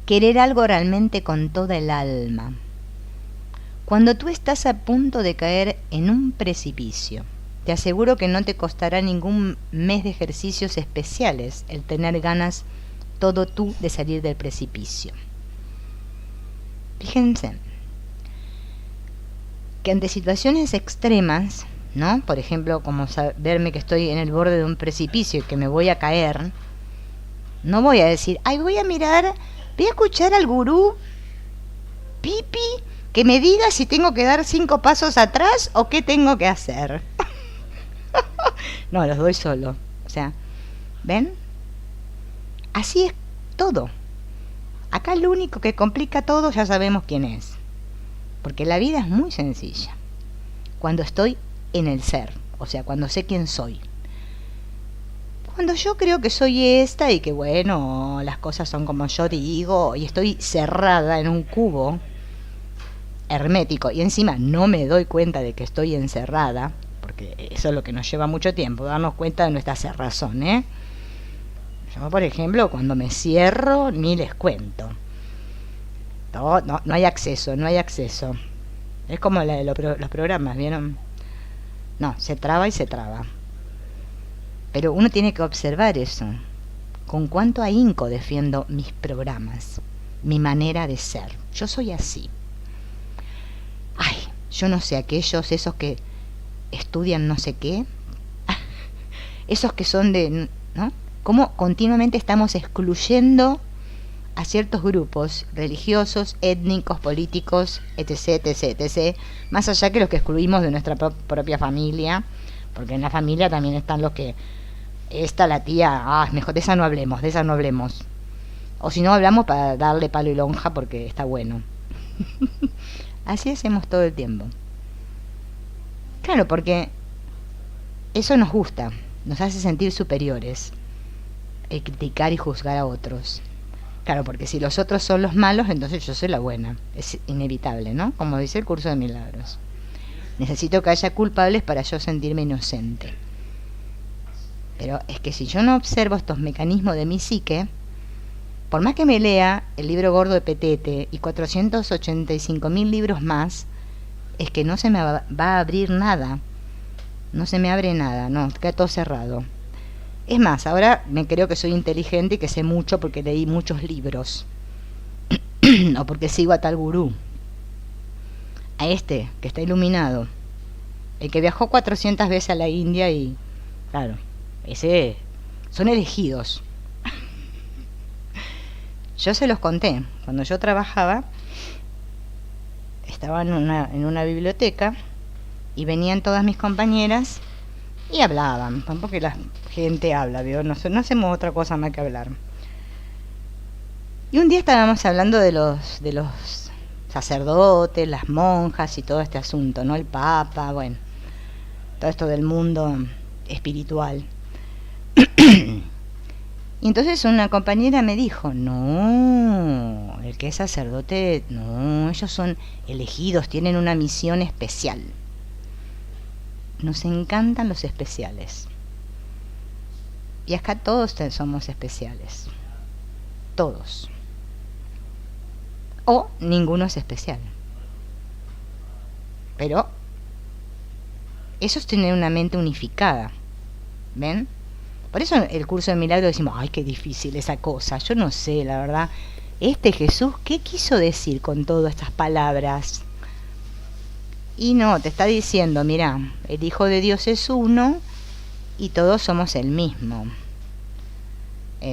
querer algo realmente con toda el alma. Cuando tú estás a punto de caer en un precipicio, te aseguro que no te costará ningún mes de ejercicios especiales el tener ganas todo tú de salir del precipicio. Fíjense que ante situaciones extremas, ¿no? Por ejemplo, como verme que estoy en el borde de un precipicio y que me voy a caer, no voy a decir, ay, voy a escuchar al gurú Pipi que me diga si tengo que dar 5 pasos atrás o qué tengo que hacer. No, los doy solo. O sea, ¿ven? Así es todo. Acá lo único que complica todo ya sabemos quién es. Porque la vida es muy sencilla. Cuando estoy en el ser, o sea, cuando sé quién soy. Cuando yo creo que soy esta y que bueno, las cosas son como yo digo y estoy cerrada en un cubo hermético y encima no me doy cuenta de que estoy encerrada, porque eso es lo que nos lleva mucho tiempo, darnos cuenta de nuestra cerrazón, Yo, por ejemplo, cuando me cierro, ni les cuento. No hay acceso. Es como la de los programas, ¿vieron? No, se traba y se traba. Pero uno tiene que observar eso. Con cuánto ahínco defiendo mis programas, mi manera de ser. Yo soy así. Ay, yo no sé, aquellos, esos que estudian no sé qué, esos que son de, ¿no? Cómo continuamente estamos excluyendo a ciertos grupos religiosos, étnicos, políticos, etc., etc., etc., más allá que los que excluimos de nuestra propia familia, porque en la familia también están los que, esta la tía, mejor de esa no hablemos, de esa no hablemos. O si no hablamos para darle palo y lonja porque está bueno. Así hacemos todo el tiempo. Claro, porque eso nos gusta, nos hace sentir superiores, el criticar y juzgar a otros. Claro, porque si los otros son los malos, entonces yo soy la buena. Es inevitable, ¿no? Como dice el curso de milagros. Necesito que haya culpables para yo sentirme inocente. Pero es que si yo no observo estos mecanismos de mi psique, por más que me lea el libro gordo de Petete y 485.000 libros más, es que no se me va a abrir nada. No se me abre nada, no, queda todo cerrado. Es más, ahora me creo que soy inteligente y que sé mucho porque leí muchos libros. O porque sigo a tal gurú. A este, que está iluminado. El que viajó 400 veces a la India y... Claro, ese... Son elegidos. Yo se los conté. Cuando yo trabajaba, estaba en una biblioteca y venían todas mis compañeras y hablaban, porque la gente habla, ¿vio? No hacemos otra cosa más que hablar. Y un día estábamos hablando de los sacerdotes, las monjas y todo este asunto, ¿no? El Papa, bueno, todo esto del mundo espiritual. Y entonces una compañera me dijo, no, el que es sacerdote, no, ellos son elegidos, tienen una misión especial. Nos encantan los especiales. Y acá todos somos especiales. Todos. O ninguno es especial. Pero eso es tener una mente unificada. ¿Ven? Por eso el curso de milagros decimos, ay, qué difícil esa cosa. Yo no sé, la verdad. Jesús, ¿qué quiso decir con todas estas palabras? Y no, te está diciendo, mira, el Hijo de Dios es uno y todos somos el mismo.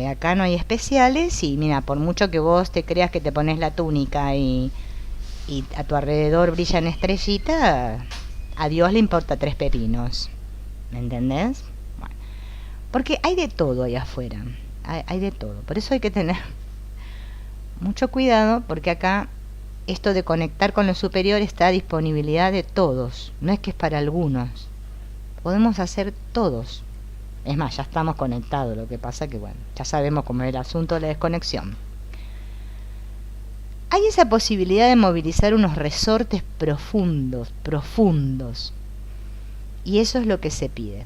Acá no hay especiales y mira, por mucho que vos te creas que te pones la túnica y a tu alrededor brillan estrellitas, a Dios le importa 3 pepinos. ¿Me entendés? Bueno, porque hay de todo allá afuera, hay de todo. Por eso hay que tener mucho cuidado, porque acá esto de conectar con lo superior está a disponibilidad de todos, no es que es para algunos, podemos hacer todos. Es más, ya estamos conectados, lo que pasa que bueno, ya sabemos cómo es el asunto de la desconexión. Hay esa posibilidad de movilizar unos resortes profundos, y eso es lo que se pide.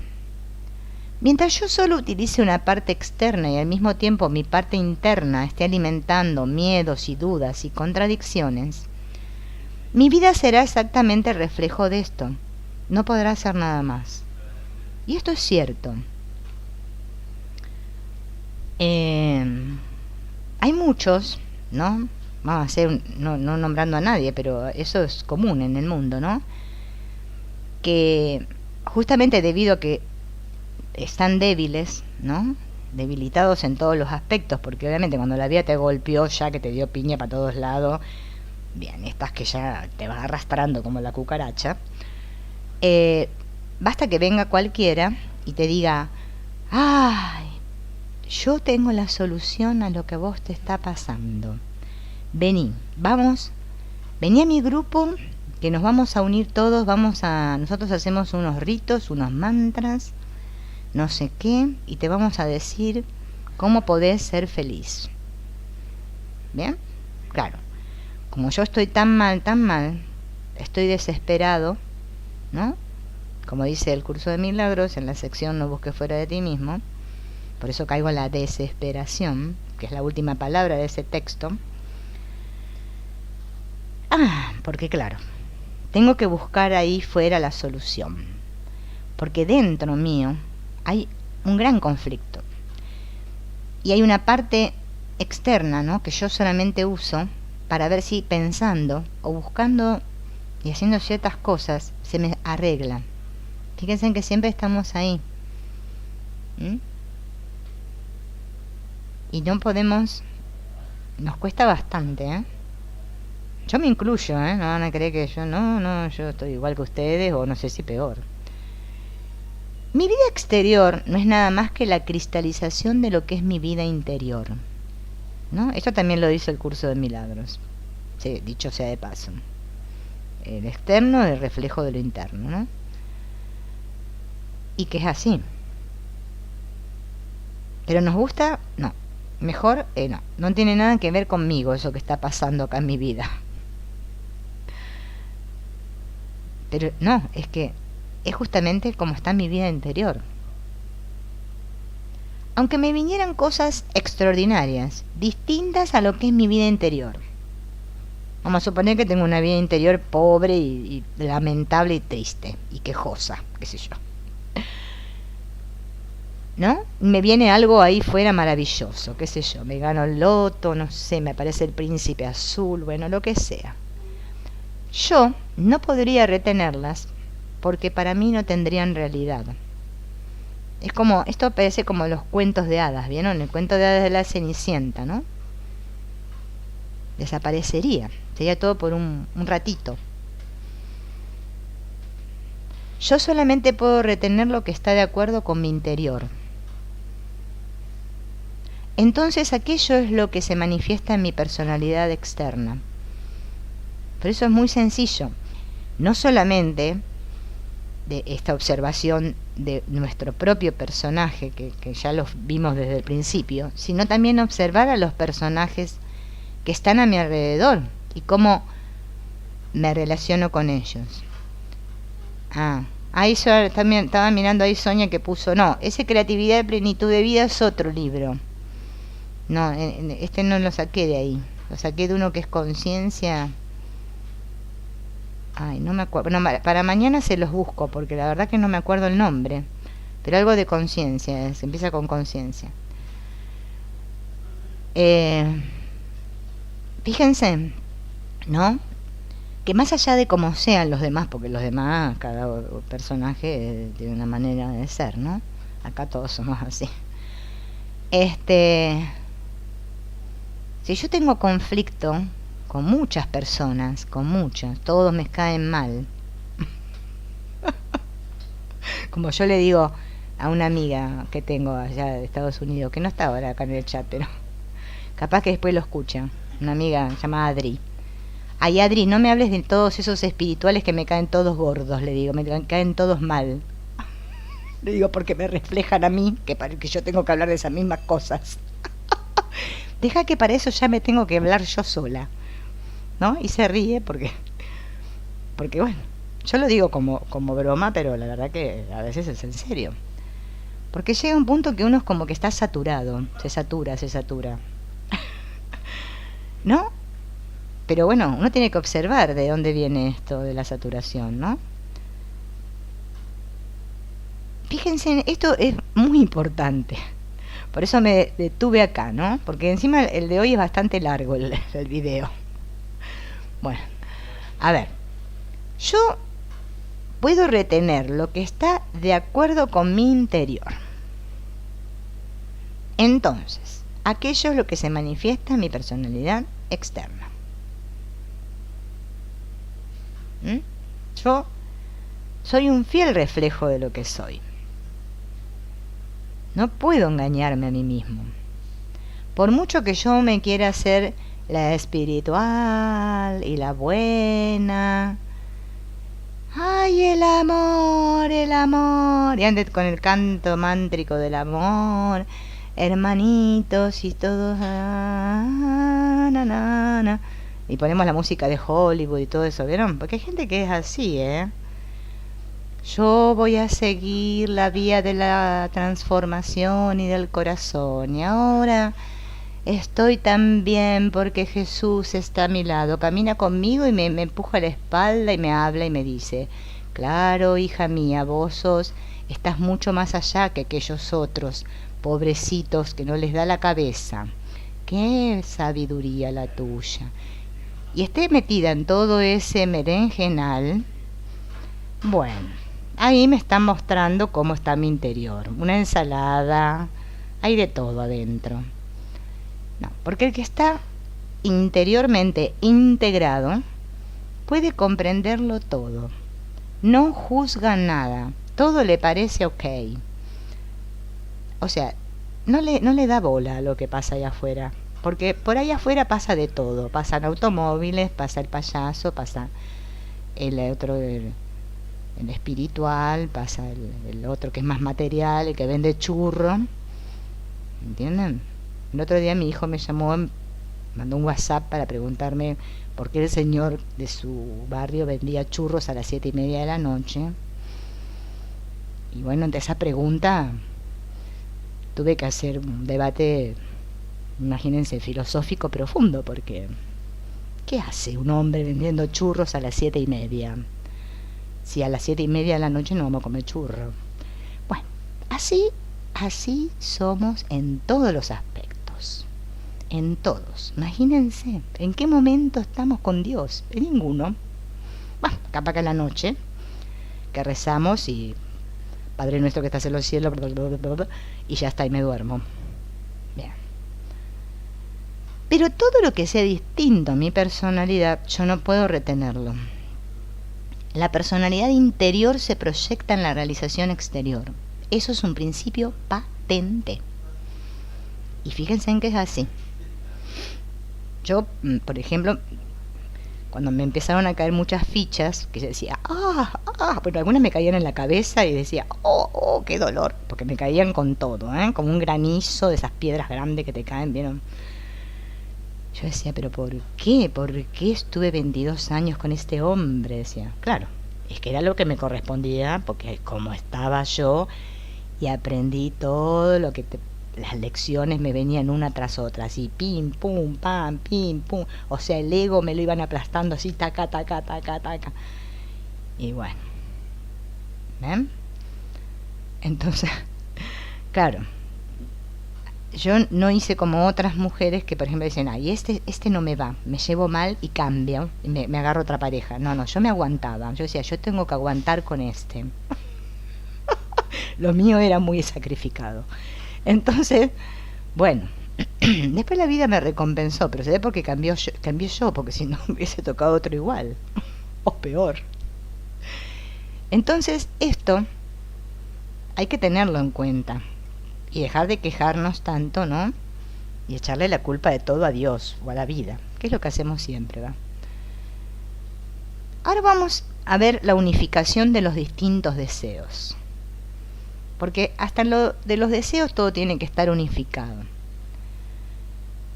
Mientras yo solo utilice una parte externa y al mismo tiempo mi parte interna esté alimentando miedos y dudas y contradicciones, mi vida será exactamente el reflejo de esto. No podrá hacer nada más. Y esto es cierto. Hay muchos, ¿no? Vamos a hacer, no nombrando a nadie, pero eso es común en el mundo, ¿no? Que justamente debido a que están débiles, ¿no? Debilitados en todos los aspectos, porque obviamente cuando la vida te golpeó ya, que te dio piña para todos lados, bien, estas que ya te vas arrastrando como la cucaracha, basta que venga cualquiera y te diga, ay, yo tengo la solución a lo que a vos te está pasando. Vení a mi grupo, que nos vamos a unir todos, nosotros hacemos unos ritos, unos mantras, no sé qué, y te vamos a decir cómo podés ser feliz. ¿Bien? Claro. Como yo estoy tan mal, estoy desesperado, ¿no? Como dice el curso de milagros en la sección No busques fuera de ti mismo, por eso caigo en la desesperación, que es la última palabra de ese texto. Porque claro, tengo que buscar ahí fuera la solución, porque dentro mío hay un gran conflicto y hay una parte externa, ¿no?, que yo solamente uso para ver si pensando o buscando y haciendo ciertas cosas se me arregla. Fíjense que siempre estamos ahí. Y no podemos, nos cuesta bastante, ¿eh? Yo me incluyo, ¿eh? No van a creer que yo yo estoy igual que ustedes o no sé si peor. Mi vida exterior no es nada más que la cristalización de lo que es mi vida interior, ¿no? Esto también lo dice el curso de milagros, sí, dicho sea de paso. El externo es el reflejo de lo interno, ¿no? Y que es así. Pero nos gusta, no. Mejor, no. No tiene nada que ver conmigo eso que está pasando acá en mi vida. Pero no, es que es justamente como está mi vida interior. Aunque me vinieran cosas extraordinarias, distintas a lo que es mi vida interior. Vamos a suponer que tengo una vida interior pobre y lamentable y triste y quejosa, qué sé yo. ¿No? Me viene algo ahí fuera maravilloso, qué sé yo, me gano el loto, no sé, me aparece el príncipe azul, bueno, lo que sea. Yo no podría retenerlas porque para mí no tendrían realidad. Es como, esto parece como los cuentos de hadas, ¿vieron? El cuento de hadas de la Cenicienta, ¿no? Desaparecería, sería todo por un ratito. Yo solamente puedo retener lo que está de acuerdo con mi interior. Entonces aquello es lo que se manifiesta en mi personalidad externa. Por eso es muy sencillo. No solamente de esta observación de nuestro propio personaje, que ya los vimos desde el principio, sino también observar a los personajes que están a mi alrededor y cómo me relaciono con ellos. Ahí también estaba mirando ahí Sonia que puso, no, ese Creatividad y Plenitud de Vida es otro libro. No, este no lo saqué de ahí, lo saqué de uno que es Conciencia. Ay, no me acuerdo. No, para mañana se los busco porque la verdad que no me acuerdo el nombre. Pero algo de conciencia, se empieza con conciencia. Fíjense, ¿no? Que más allá de cómo sean los demás, porque los demás, cada personaje tiene una manera de ser, ¿no? Acá todos somos así. Si yo tengo conflicto con muchas personas, todos me caen mal. Como yo le digo a una amiga que tengo allá de Estados Unidos, que no está ahora acá en el chat, pero capaz que después lo escucha, una amiga llamada Adri. Ay, Adri, no me hables de todos esos espirituales que me caen todos gordos, le digo, me caen todos mal. Le digo, porque me reflejan a mí, que yo tengo que hablar de esas mismas cosas. Deja que para eso ya me tengo que hablar yo sola, ¿no? Y se ríe porque bueno, yo lo digo como broma, pero la verdad que a veces es en serio. Porque llega un punto que uno es como que está saturado, se satura. ¿No? Pero bueno, uno tiene que observar de dónde viene esto de la saturación, ¿no? Fíjense, esto es muy importante. Por eso me detuve acá, ¿no? Porque encima el de hoy es bastante largo el video. Bueno, a ver. Yo puedo retener lo que está de acuerdo con mi interior. Entonces, aquello es lo que se manifiesta en mi personalidad externa. Yo soy un fiel reflejo de lo que soy. No puedo engañarme a mí mismo. Por mucho que yo me quiera hacer la espiritual y la buena. ¡Ay, el amor! Y antes con el canto mántrico del amor. Hermanitos y todos. Y ponemos la música de Hollywood y todo eso, ¿vieron? Porque hay gente que es así, ¿eh? Yo voy a seguir la vía de la transformación y del corazón. Y ahora Estoy tan bien porque Jesús está a mi lado, camina conmigo y me empuja la espalda y me habla y me dice, claro, hija mía, estás mucho más allá que aquellos otros, pobrecitos que no les da la cabeza. Qué sabiduría la tuya. Y esté metida en todo ese merengenal, bueno, ahí me están mostrando cómo está mi interior. Una ensalada, hay de todo adentro. No, porque el que está interiormente integrado puede comprenderlo todo. No juzga nada, todo le parece ok. O sea, no le da bola a lo que pasa allá afuera. Porque por ahí afuera pasa de todo. Pasan automóviles, pasa el payaso, pasa el otro, el espiritual, pasa el otro que es más material, el que vende churro. ¿Entienden? El otro día mi hijo me llamó, mandó un WhatsApp para preguntarme por qué el señor de su barrio vendía churros a las 7:30 de la noche. Y bueno, ante esa pregunta tuve que hacer un debate, imagínense, filosófico profundo, porque ¿qué hace un hombre vendiendo churros a las 7:30? Si a las 7:30 de la noche no vamos a comer churro. Bueno, así somos en todos los aspectos. En todos. Imagínense, ¿en qué momento estamos con Dios? En ninguno. Bueno, capaz que a la noche, que rezamos y Padre nuestro que estás en los cielos, y ya está, y me duermo. Bien. Pero todo lo que sea distinto a mi personalidad, yo no puedo retenerlo. La personalidad interior se proyecta en la realización exterior. Eso es un principio patente. Y fíjense en que es así. Yo, por ejemplo, cuando me empezaron a caer muchas fichas, que yo decía, pero algunas me caían en la cabeza y decía, qué dolor, porque me caían con todo, como un granizo de esas piedras grandes que te caen, ¿vieron? Yo decía, pero ¿por qué? ¿Por qué estuve 22 años con este hombre? Decía, claro, es que era lo que me correspondía, porque como estaba yo y aprendí todo lo que las lecciones me venían una tras otra, así, pim, pum, pam, pim, pum. O sea, el ego me lo iban aplastando así, taca, taca, taca, taca. Y bueno, ¿ven? Entonces, claro, yo no hice como otras mujeres que, por ejemplo, dicen, ay, este no me va, me llevo mal y cambio, y me agarro otra pareja. No, yo me aguantaba. Yo decía, yo tengo que aguantar con este. Lo mío era muy sacrificado. Entonces, bueno, después la vida me recompensó, pero se ve porque cambié yo, porque si no hubiese tocado otro igual, o peor. Entonces, esto hay que tenerlo en cuenta y dejar de quejarnos tanto, ¿no? Y echarle la culpa de todo a Dios o a la vida, que es lo que hacemos siempre, ¿va? Ahora vamos a ver la unificación de los distintos deseos. Porque hasta en lo de los deseos todo tiene que estar unificado.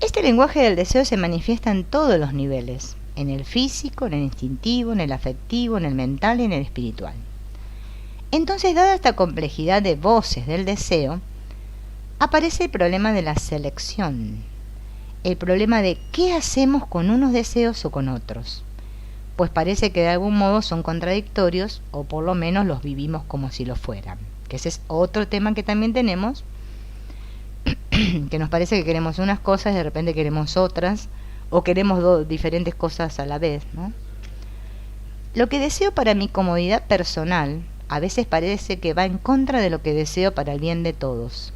Este lenguaje del deseo se manifiesta en todos los niveles, en el físico, en el instintivo, en el afectivo, en el mental y en el espiritual. Entonces, dada esta complejidad de voces del deseo, aparece el problema de la selección, el problema de qué hacemos con unos deseos o con otros, pues parece que de algún modo son contradictorios o por lo menos los vivimos como si lo fueran. Que ese es otro tema que también tenemos, que nos parece que queremos unas cosas y de repente queremos otras, o queremos diferentes cosas a la vez, ¿no? Lo que deseo para mi comodidad personal a veces parece que va en contra de lo que deseo para el bien de todos.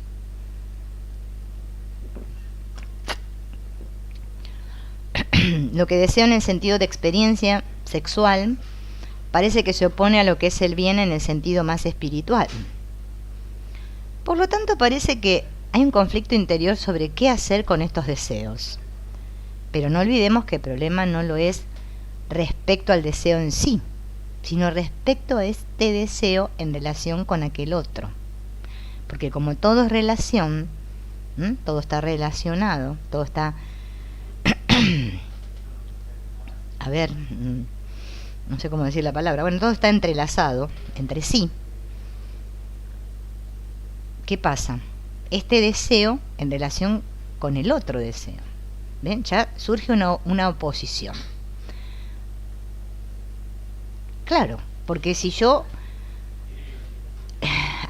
Lo que deseo en el sentido de experiencia sexual parece que se opone a lo que es el bien en el sentido más espiritual. Por lo tanto, parece que hay un conflicto interior sobre qué hacer con estos deseos. Pero no olvidemos que el problema no lo es respecto al deseo en sí, sino respecto a este deseo en relación con aquel otro. Porque como todo es relación, todo está relacionado, todo está... a ver, no sé cómo decir la palabra, bueno, todo está entrelazado entre sí. ¿Qué pasa? Este deseo en relación con el otro deseo. ¿Ven? Ya surge una oposición. Claro, porque si yo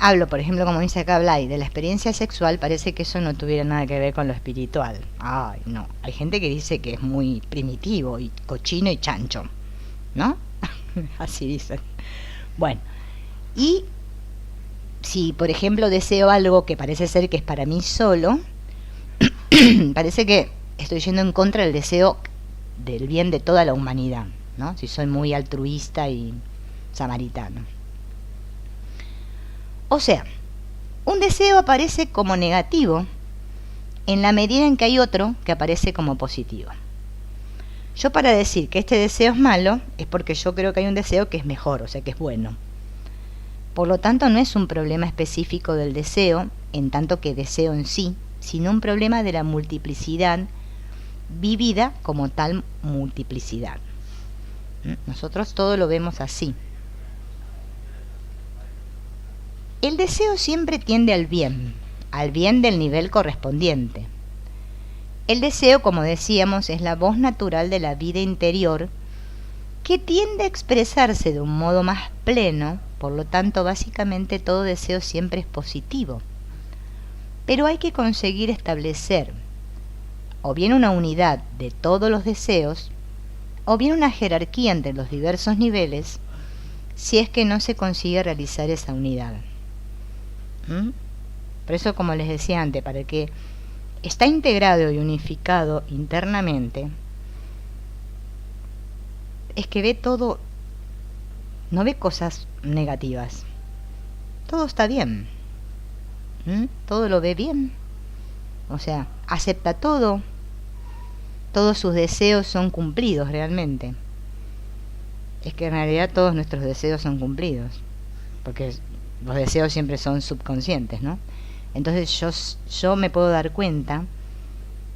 hablo, por ejemplo, como dice acá Blay, de la experiencia sexual, parece que eso no tuviera nada que ver con lo espiritual. Ay, no. Hay gente que dice que es muy primitivo y cochino y chancho, ¿no? Así dicen. Bueno, y si, por ejemplo, deseo algo que parece ser que es para mí solo, parece que estoy yendo en contra del deseo del bien de toda la humanidad, ¿no? Si soy muy altruista y samaritano. O sea, un deseo aparece como negativo en la medida en que hay otro que aparece como positivo. Yo para decir que este deseo es malo es porque yo creo que hay un deseo que es mejor, o sea que es bueno. Por lo tanto, no es un problema específico del deseo, en tanto que deseo en sí, sino un problema de la multiplicidad vivida como tal multiplicidad. Nosotros todo lo vemos así. El deseo siempre tiende al bien del nivel correspondiente. El deseo, como decíamos, es la voz natural de la vida interior que tiende a expresarse de un modo más pleno, por lo tanto, básicamente todo deseo siempre es positivo. Pero hay que conseguir establecer o bien una unidad de todos los deseos, o bien una jerarquía entre los diversos niveles, si es que no se consigue realizar esa unidad. Por eso, como les decía antes, para el que está integrado y unificado internamente, es que ve todo, no ve cosas negativas, todo está bien, todo lo ve bien, o sea, acepta todo, todos sus deseos son cumplidos realmente. Es que en realidad todos nuestros deseos son cumplidos, porque los deseos siempre son subconscientes, ¿no? Entonces yo me puedo dar cuenta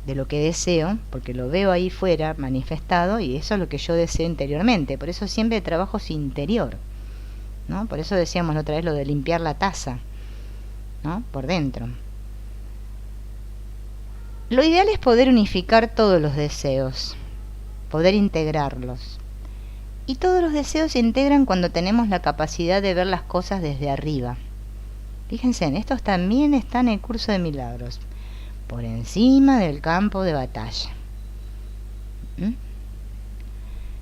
de lo que deseo, porque lo veo ahí fuera manifestado, y eso es lo que yo deseo interiormente. Por eso siempre trabajo interior, ¿no? Por eso decíamos la otra vez lo de limpiar la taza, ¿no? Por dentro. Lo ideal es poder unificar todos los deseos, poder integrarlos. Y todos los deseos se integran cuando tenemos la capacidad de ver las cosas desde arriba. Fíjense, estos también están en el curso de milagros, por encima del campo de batalla.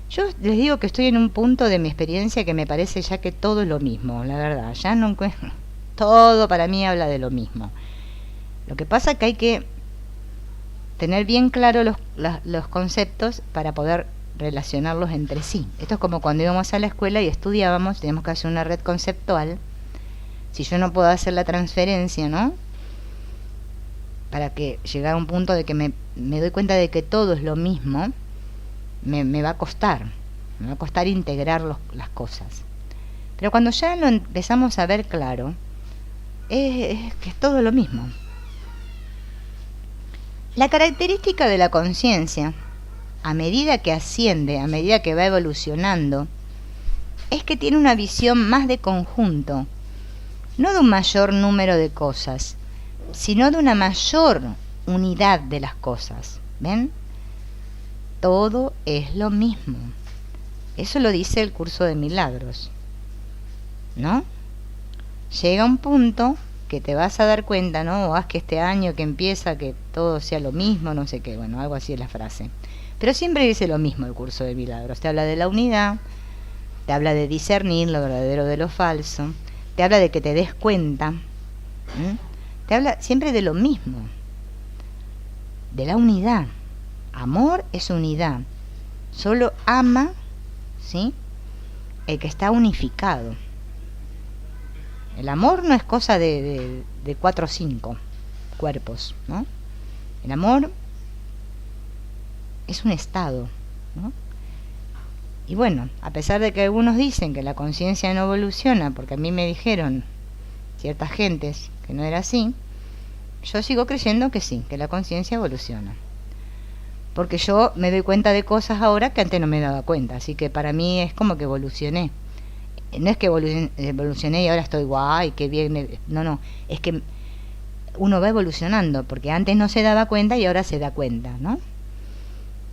Yo les digo que estoy en un punto de mi experiencia que me parece ya que todo es lo mismo, la verdad. Ya no encuentro, todo para mí habla de lo mismo. Lo que pasa es que hay que tener bien claro los conceptos para poder relacionarlos entre sí. Esto es como cuando íbamos a la escuela y estudiábamos, teníamos que hacer una red conceptual. Si yo no puedo hacer la transferencia, ¿no? Para que llegar a un punto de que me doy cuenta de que todo es lo mismo, me va a costar. Me va a costar integrar las cosas. Pero cuando ya lo empezamos a ver claro, es que es todo lo mismo. La característica de la conciencia, a medida que asciende, a medida que va evolucionando, es que tiene una visión más de conjunto, no de un mayor número de cosas, sino de una mayor unidad de las cosas. ¿Ven? Todo es lo mismo. Eso lo dice el curso de milagros, ¿no? Llega un punto que te vas a dar cuenta, ¿no? O haz que este año que empieza que todo sea lo mismo, no sé qué, bueno, algo así es la frase. Pero siempre dice lo mismo el curso de milagros. Te habla de la unidad, te habla de discernir lo verdadero de lo falso, te habla de que te des cuenta, te habla siempre de lo mismo, de la unidad. Amor es unidad. Solo ama, ¿sí?, el que está unificado. El amor no es cosa de 4 o 5 cuerpos, ¿no? El amor es un estado, ¿no? Y bueno, a pesar de que algunos dicen que la conciencia no evoluciona, porque a mí me dijeron ciertas gentes que no era así, yo sigo creyendo que sí, que la conciencia evoluciona. Porque yo me doy cuenta de cosas ahora que antes no me daba cuenta, así que para mí es como que evolucioné. No es que evolucioné y ahora estoy guay, qué bien, no, es que uno va evolucionando, porque antes no se daba cuenta y ahora se da cuenta, ¿no?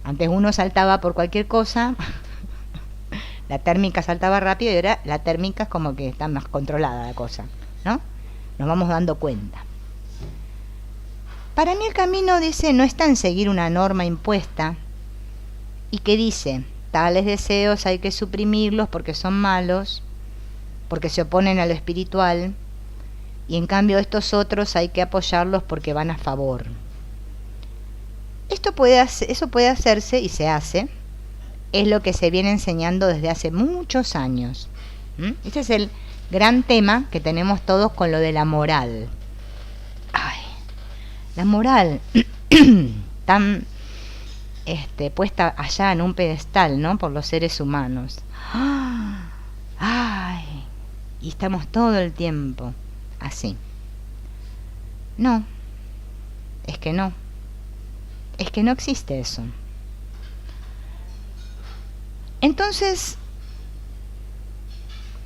Antes uno saltaba por cualquier cosa, la térmica saltaba rápido y ahora la térmica es como que está más controlada la cosa, ¿no? Nos vamos dando cuenta. Para mí el camino, dice, no está en seguir una norma impuesta y que dice, tales deseos hay que suprimirlos porque son malos, porque se oponen a lo espiritual, y en cambio estos otros hay que apoyarlos porque van a favor. Eso puede hacerse y se hace, es lo que se viene enseñando desde hace muchos años. Este es el gran tema que tenemos todos con lo de la moral. Ay, la moral tan puesta allá en un pedestal, ¿no? Por los seres humanos. Ay, y estamos todo el tiempo así. No, es que no existe eso. Entonces,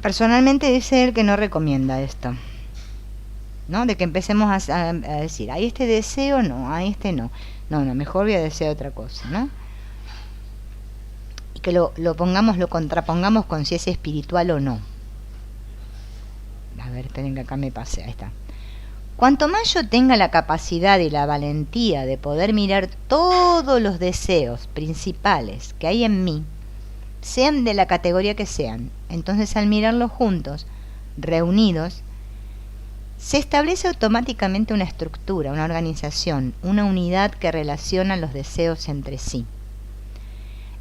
personalmente dice él que no recomienda esto, ¿no? De que empecemos a decir, hay este deseo, no, hay este no. No, mejor voy a desear otra cosa, ¿no? Y que lo contrapongamos con si es espiritual o no. A ver, esperen que acá me pase, ahí está. Cuanto más yo tenga la capacidad y la valentía de poder mirar todos los deseos principales que hay en mí, sean de la categoría que sean, entonces al mirarlos juntos, reunidos, se establece automáticamente una estructura, una organización, una unidad que relaciona los deseos entre sí.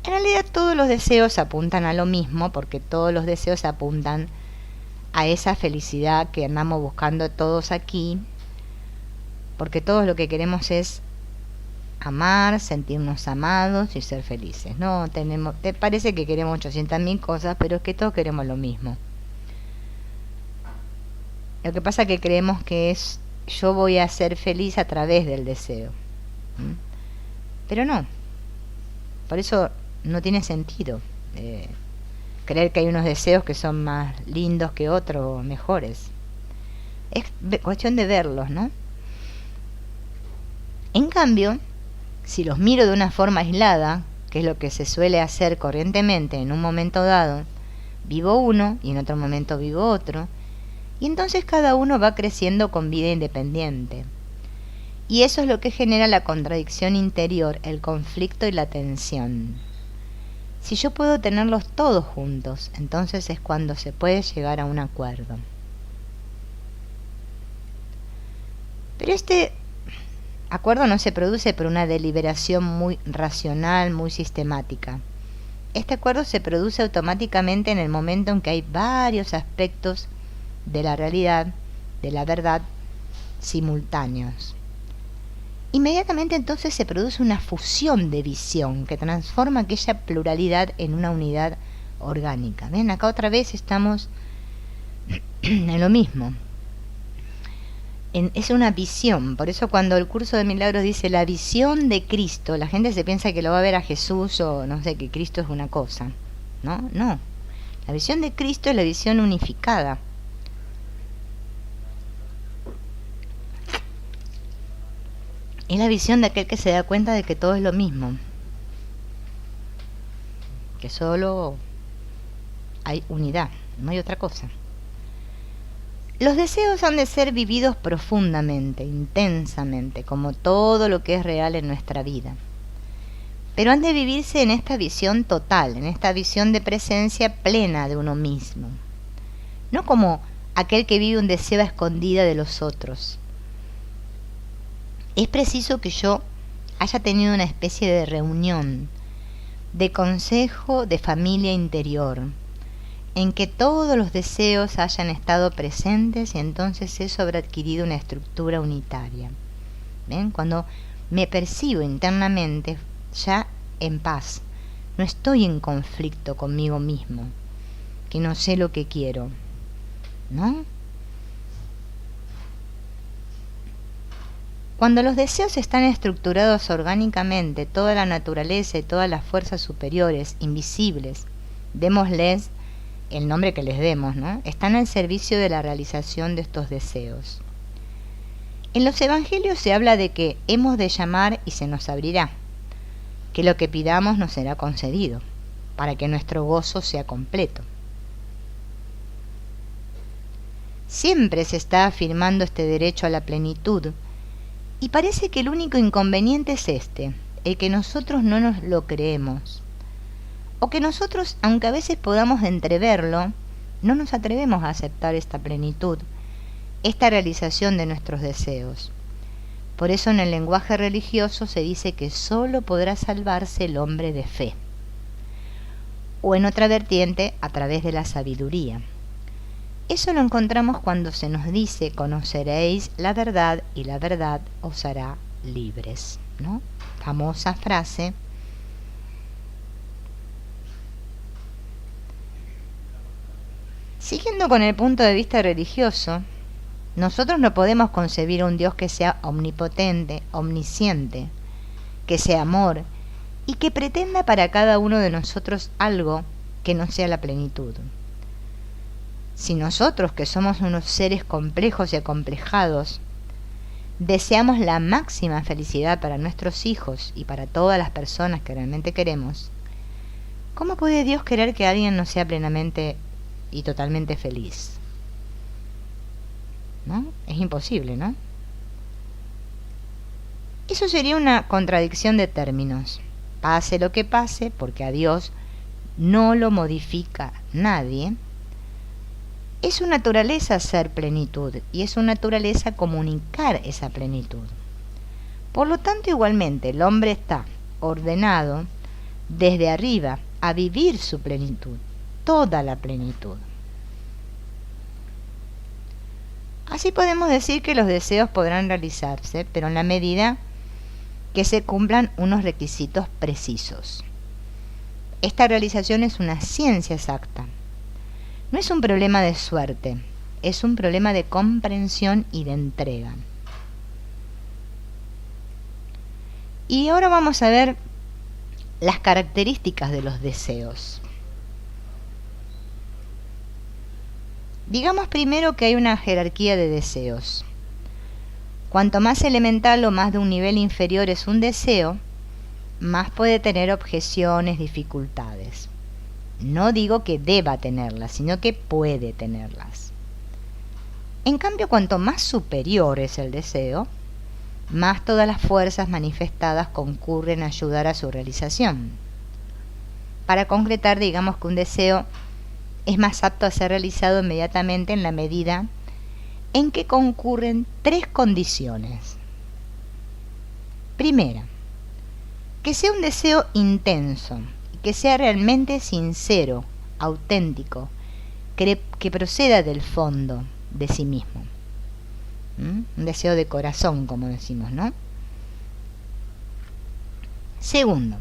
En realidad todos los deseos apuntan a lo mismo, porque todos los deseos apuntan a esa felicidad que andamos buscando todos aquí, porque todos lo que queremos es amar, sentirnos amados y ser felices. No te parece que queremos 800.000 cosas, pero es que todos queremos lo mismo. Lo que pasa es que creemos que es yo voy a ser feliz a través del deseo. Pero no. Por eso no tiene sentido creer que hay unos deseos que son más lindos que otros, mejores. Es cuestión de verlos, ¿no? En cambio, si los miro de una forma aislada, que es lo que se suele hacer corrientemente en un momento dado, vivo uno y en otro momento vivo otro, y entonces cada uno va creciendo con vida independiente. Y eso es lo que genera la contradicción interior, el conflicto y la tensión. Si yo puedo tenerlos todos juntos, entonces es cuando se puede llegar a un acuerdo. Pero este acuerdo no se produce por una deliberación muy racional, muy sistemática. Este acuerdo se produce automáticamente en el momento en que hay varios aspectos de la realidad, de la verdad, simultáneos. Inmediatamente entonces se produce una fusión de visión que transforma aquella pluralidad en una unidad orgánica. ¿Ven? Acá otra vez estamos en lo mismo. Es una visión. Por eso cuando el curso de milagros dice la visión de Cristo, la gente se piensa que lo va a ver a Jesús o no sé, que Cristo es una cosa. No. La visión de Cristo es la visión unificada. Es la visión de aquel que se da cuenta de que todo es lo mismo, que solo hay unidad, no hay otra cosa. Los deseos han de ser vividos profundamente, intensamente, como todo lo que es real en nuestra vida. Pero han de vivirse en esta visión total, en esta visión de presencia plena de uno mismo. No como aquel que vive un deseo a escondida de los otros. Es preciso que yo haya tenido una especie de reunión, de consejo de familia interior, en que todos los deseos hayan estado presentes y entonces he sobreadquirido una estructura unitaria. ¿Ven? Cuando me percibo internamente ya en paz, no estoy en conflicto conmigo mismo, que no sé lo que quiero, ¿no? Cuando los deseos están estructurados orgánicamente, toda la naturaleza y todas las fuerzas superiores, invisibles, démosles el nombre que les demos, ¿no? Están al servicio de la realización de estos deseos. En los evangelios se habla de que hemos de llamar y se nos abrirá, que lo que pidamos nos será concedido, para que nuestro gozo sea completo. Siempre se está afirmando este derecho a la plenitud, y parece que el único inconveniente es este, el que nosotros no nos lo creemos, o que nosotros, aunque a veces podamos entreverlo, no nos atrevemos a aceptar esta plenitud, esta realización de nuestros deseos. Por eso en el lenguaje religioso se dice que solo podrá salvarse el hombre de fe, o en otra vertiente, a través de la sabiduría. Eso lo encontramos cuando se nos dice: conoceréis la verdad y la verdad os hará libres, ¿no? Famosa frase. Siguiendo con el punto de vista religioso, nosotros no podemos concebir un Dios que sea omnipotente, omnisciente, que sea amor y que pretenda para cada uno de nosotros algo que no sea la plenitud. Si nosotros, que somos unos seres complejos y acomplejados, deseamos la máxima felicidad para nuestros hijos y para todas las personas que realmente queremos, ¿cómo puede Dios querer que alguien no sea plenamente y totalmente feliz? ¿No? Es imposible, ¿no? Eso sería una contradicción de términos. Pase lo que pase, porque a Dios no lo modifica nadie. Es su naturaleza ser plenitud y es su naturaleza comunicar esa plenitud. Por lo tanto, igualmente, el hombre está ordenado desde arriba a vivir su plenitud, toda la plenitud. Así podemos decir que los deseos podrán realizarse, pero en la medida que se cumplan unos requisitos precisos. Esta realización es una ciencia exacta. No es un problema de suerte, es un problema de comprensión y de entrega. Y ahora vamos a ver las características de los deseos. Digamos primero que hay una jerarquía de deseos. Cuanto más elemental o más de un nivel inferior es un deseo, más puede tener objeciones, dificultades. No digo que deba tenerlas, sino que puede tenerlas. En cambio, cuanto más superior es el deseo, más todas las fuerzas manifestadas concurren a ayudar a su realización. Para concretar, digamos que un deseo es más apto a ser realizado inmediatamente en la medida en que concurren tres condiciones. Primera, que sea un deseo intenso, que sea realmente sincero, auténtico, que proceda del fondo de sí mismo. Un deseo de corazón, como decimos, ¿no? Segundo,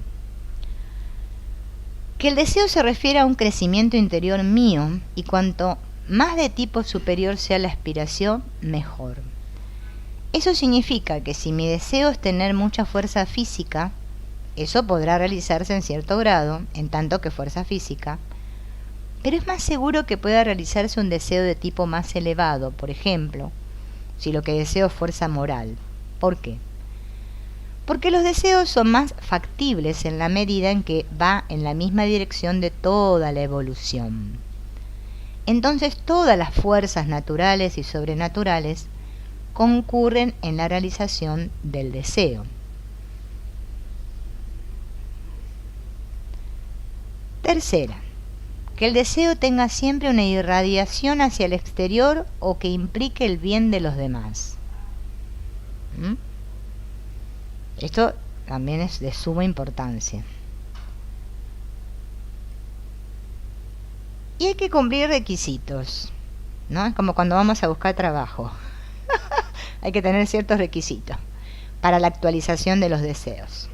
que el deseo se refiere a un crecimiento interior mío y cuanto más de tipo superior sea la aspiración, mejor. Eso significa que si mi deseo es tener mucha fuerza física, eso podrá realizarse en cierto grado, en tanto que fuerza física, pero es más seguro que pueda realizarse un deseo de tipo más elevado, por ejemplo, si lo que deseo es fuerza moral. ¿Por qué? Porque los deseos son más factibles en la medida en que va en la misma dirección de toda la evolución. Entonces todas las fuerzas naturales y sobrenaturales concurren en la realización del deseo. Tercera, que el deseo tenga siempre una irradiación hacia el exterior o que implique el bien de los demás. Esto también es de suma importancia. Y hay que cumplir requisitos, ¿no? Es como cuando vamos a buscar trabajo. Hay que tener ciertos requisitos para la actualización de los deseos.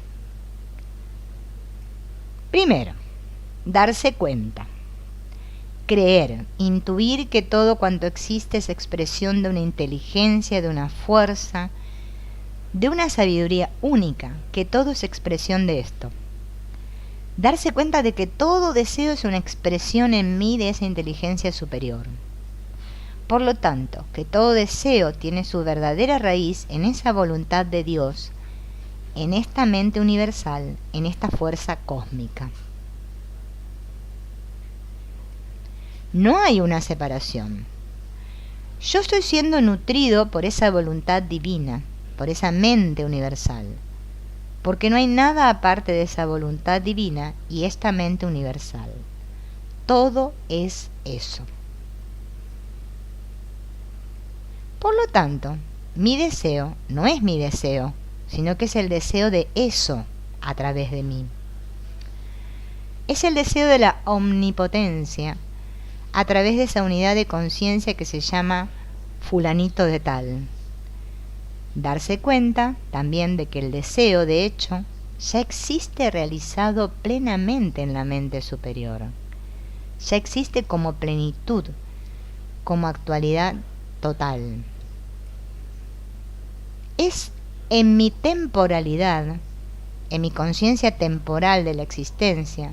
Primero, darse cuenta. Creer, intuir que todo cuanto existe es expresión de una inteligencia, de una fuerza, de una sabiduría única, que todo es expresión de esto. Darse cuenta de que todo deseo es una expresión en mí de esa inteligencia superior. Por lo tanto, que todo deseo tiene su verdadera raíz en esa voluntad de Dios, en esta mente universal, en esta fuerza cósmica. No hay una separación. Yo estoy siendo nutrido por esa voluntad divina, por esa mente universal, porque no hay nada aparte de esa voluntad divina y esta mente universal. Todo es eso. Por lo tanto, mi deseo no es mi deseo, sino que es el deseo de eso a través de mí. Es el deseo de la omnipotencia a través de esa unidad de conciencia que se llama fulanito de tal. Darse cuenta también de que el deseo, de hecho, ya existe realizado plenamente en la mente superior. Ya existe como plenitud, como actualidad total. Es en mi temporalidad, en mi conciencia temporal de la existencia,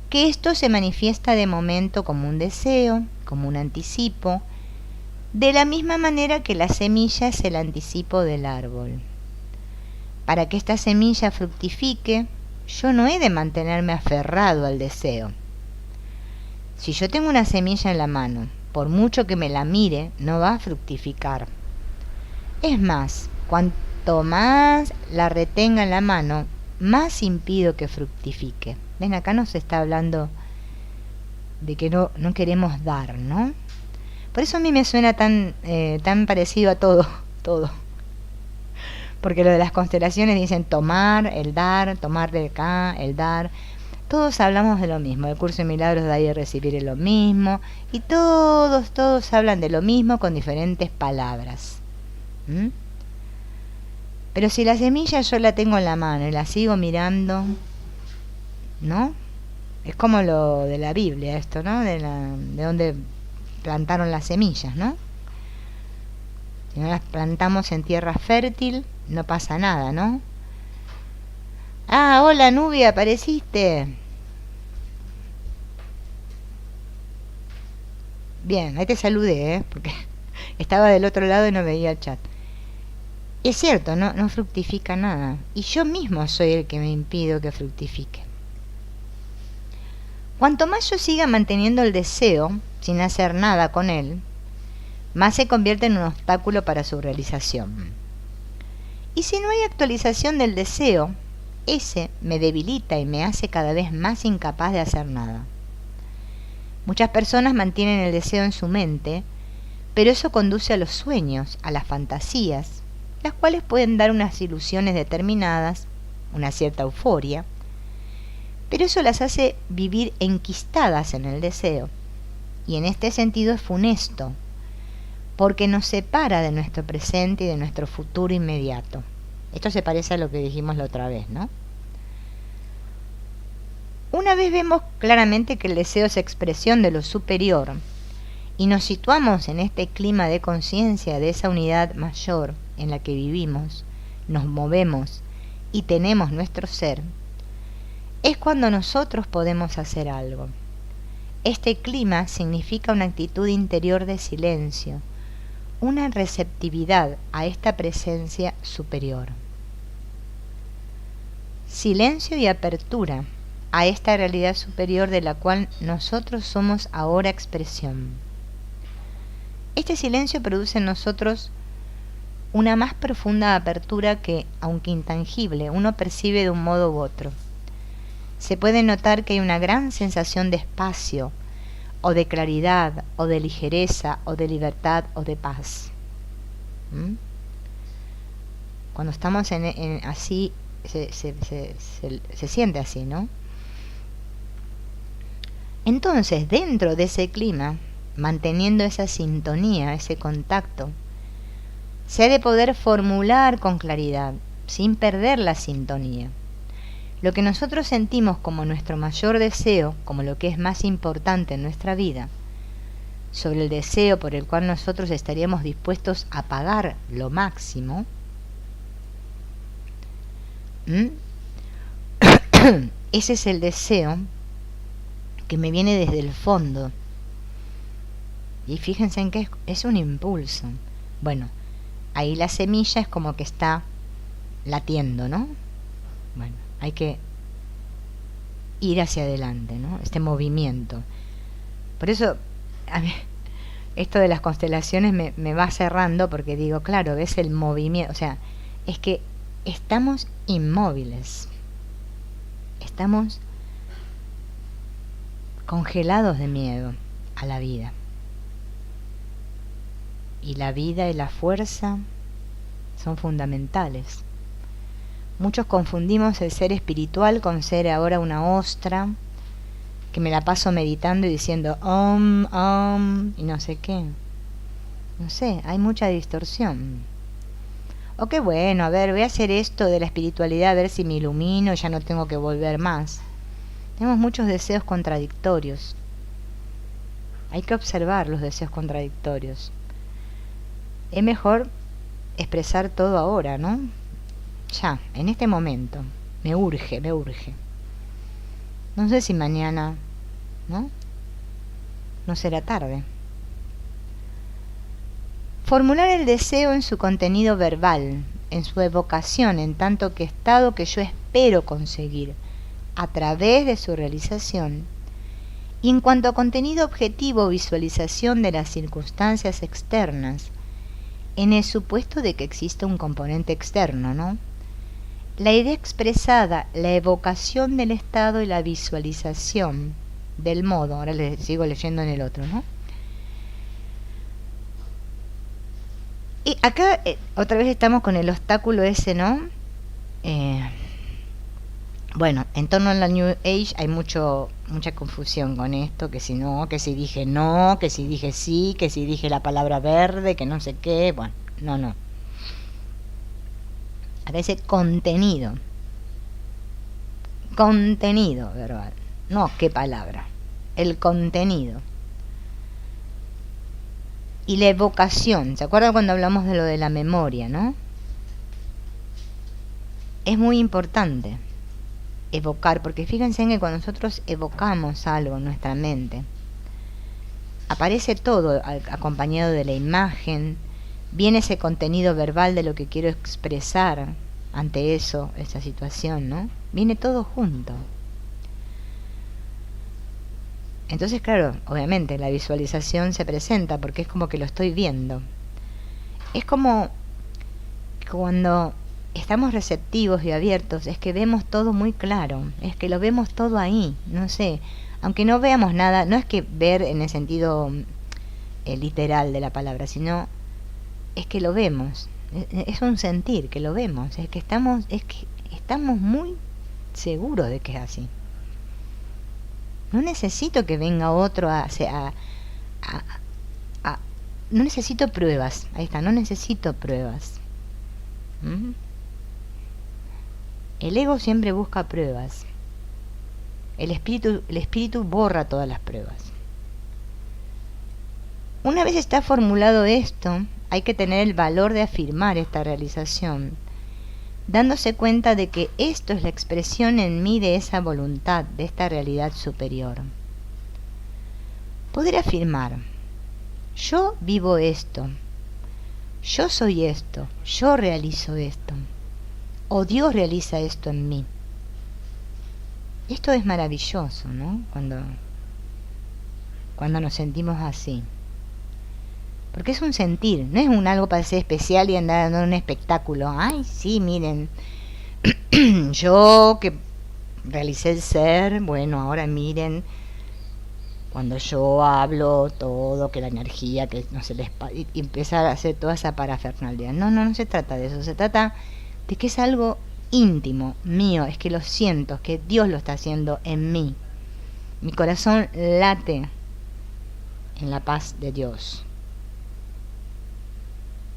que esto se manifiesta de momento como un deseo, como un anticipo, de la misma manera que la semilla es el anticipo del árbol. Para que esta semilla fructifique, yo no he de mantenerme aferrado al deseo. Si yo tengo una semilla en la mano, por mucho que me la mire, no va a fructificar. Es más, cuanto más la retenga en la mano, más impido que fructifique. Ven, acá nos está hablando de que no queremos dar, ¿no? Por eso a mí me suena tan parecido a todo. Porque lo de las constelaciones dicen tomar, el dar, tomar de acá, el dar. Todos hablamos de lo mismo. El curso de milagros de ahí de recibir es lo mismo. Y todos hablan de lo mismo con diferentes palabras. ¿Mm? Pero si la semilla yo la tengo en la mano y la sigo mirando, ¿no? Es como lo de la Biblia esto, ¿no? De donde plantaron las semillas, ¿no? Si no las plantamos en tierra fértil, no pasa nada, ¿no? Ah, hola Nubia, apareciste. Bien, ahí te saludé, porque estaba del otro lado y no veía el chat. Es cierto, no fructifica nada. Y yo mismo soy el que me impido que fructifique. Cuanto más yo siga manteniendo el deseo, sin hacer nada con él, más se convierte en un obstáculo para su realización. Y si no hay actualización del deseo, ese me debilita y me hace cada vez más incapaz de hacer nada. Muchas personas mantienen el deseo en su mente, pero eso conduce a los sueños, a las fantasías, las cuales pueden dar unas ilusiones determinadas, una cierta euforia, pero eso las hace vivir enquistadas en el deseo, y en este sentido es funesto, porque nos separa de nuestro presente y de nuestro futuro inmediato. Esto se parece a lo que dijimos la otra vez, ¿no? Una vez vemos claramente que el deseo es expresión de lo superior, y nos situamos en este clima de conciencia de esa unidad mayor en la que vivimos, nos movemos y tenemos nuestro ser, es cuando nosotros podemos hacer algo. Este clima significa una actitud interior de silencio, una receptividad a esta presencia superior. Silencio y apertura a esta realidad superior de la cual nosotros somos ahora expresión. Este silencio produce en nosotros una más profunda apertura que, aunque intangible, uno percibe de un modo u otro. Se puede notar que hay una gran sensación de espacio, o de claridad, o de ligereza, o de libertad, o de paz. Cuando estamos así, se siente así, ¿no? Entonces, dentro de ese clima, manteniendo esa sintonía, ese contacto, se ha de poder formular con claridad, sin perder la sintonía. Lo que nosotros sentimos como nuestro mayor deseo, como lo que es más importante en nuestra vida, sobre el deseo por el cual nosotros estaríamos dispuestos a pagar lo máximo, ese es el deseo que me viene desde el fondo Y fíjense en que es un impulso. Bueno, ahí la semilla es como que está latiendo, ¿no? Bueno, hay que ir hacia adelante, ¿no? Este movimiento. Por eso, a mí, esto de las constelaciones me va cerrando, porque digo, claro, ves el movimiento, o sea, es que estamos inmóviles, estamos congelados de miedo a la vida. Y la vida y la fuerza son fundamentales. Muchos confundimos el ser espiritual con ser ahora una ostra que me la paso meditando y diciendo y no sé qué. No sé, hay mucha distorsión. O qué bueno, a ver, voy a hacer esto de la espiritualidad, a ver si me ilumino y ya no tengo que volver más. Tenemos muchos deseos contradictorios. Hay que observar los deseos contradictorios. Es mejor expresar todo ahora, ¿no? Ya, en este momento. Me urge. No sé si mañana, ¿no? No será tarde. Formular el deseo en su contenido verbal, en su evocación, en tanto que estado que yo espero conseguir a través de su realización, y en cuanto a contenido objetivo, visualización de las circunstancias externas, en el supuesto de que exista un componente externo, ¿no? La idea expresada, la evocación del estado y la visualización del modo, ahora le sigo leyendo en el otro, ¿no? Y acá otra vez estamos con el obstáculo ese, ¿no? Bueno, en torno a la New Age hay mucha confusión con esto, que si no, que si dije no, que si dije sí, que si dije la palabra verde, que no sé qué, bueno, no. Acá dice contenido verbal, no qué palabra, el contenido. Y la evocación, ¿se acuerdan cuando hablamos de lo de la memoria, no? Es muy importante evocar, porque fíjense en que cuando nosotros evocamos algo en nuestra mente, aparece todo acompañado de la imagen, viene ese contenido verbal de lo que quiero expresar ante eso, esa situación, ¿no? Viene todo junto. Entonces, claro, obviamente la visualización se presenta porque es como que lo estoy viendo. Es como cuando estamos receptivos y abiertos, es que vemos todo muy claro, es que lo vemos todo ahí, no sé, aunque no veamos nada, no es que ver en el sentido literal de la palabra, sino es que lo vemos, es un sentir que lo vemos, es que estamos muy seguros de que es así. No necesito que venga otro no necesito pruebas, ahí está, no necesito pruebas. El ego siempre busca pruebas. El espíritu borra todas las pruebas. Una vez está formulado esto, hay que tener el valor de afirmar esta realización, dándose cuenta de que esto es la expresión en mí de esa voluntad, de esta realidad superior. Poder afirmar, yo vivo esto, yo soy esto, yo realizo esto, o Dios realiza esto en mí. Esto es maravilloso, ¿no? Cuando nos sentimos así. Porque es un sentir, no es un algo para ser especial y andar dando un espectáculo. Ay, sí, miren, yo que realicé el ser, bueno, ahora miren, cuando yo hablo todo, que la energía, que no se les... y empezar a hacer toda esa parafernalia. No se trata de eso, se trata de que es algo íntimo, mío, es que lo siento, es que Dios lo está haciendo en mí. Mi corazón late en la paz de Dios.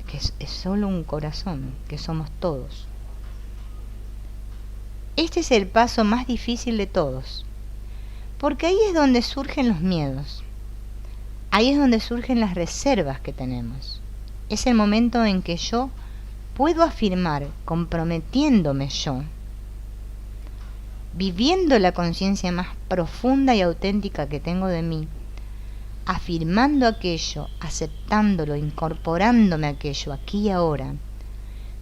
Que es solo un corazón, que somos todos. Este es el paso más difícil de todos, porque ahí es donde surgen los miedos, ahí es donde surgen las reservas que tenemos. Es el momento en que yo puedo afirmar, comprometiéndome yo, viviendo la conciencia más profunda y auténtica que tengo de mí, afirmando aquello, aceptándolo, incorporándome a aquello aquí y ahora,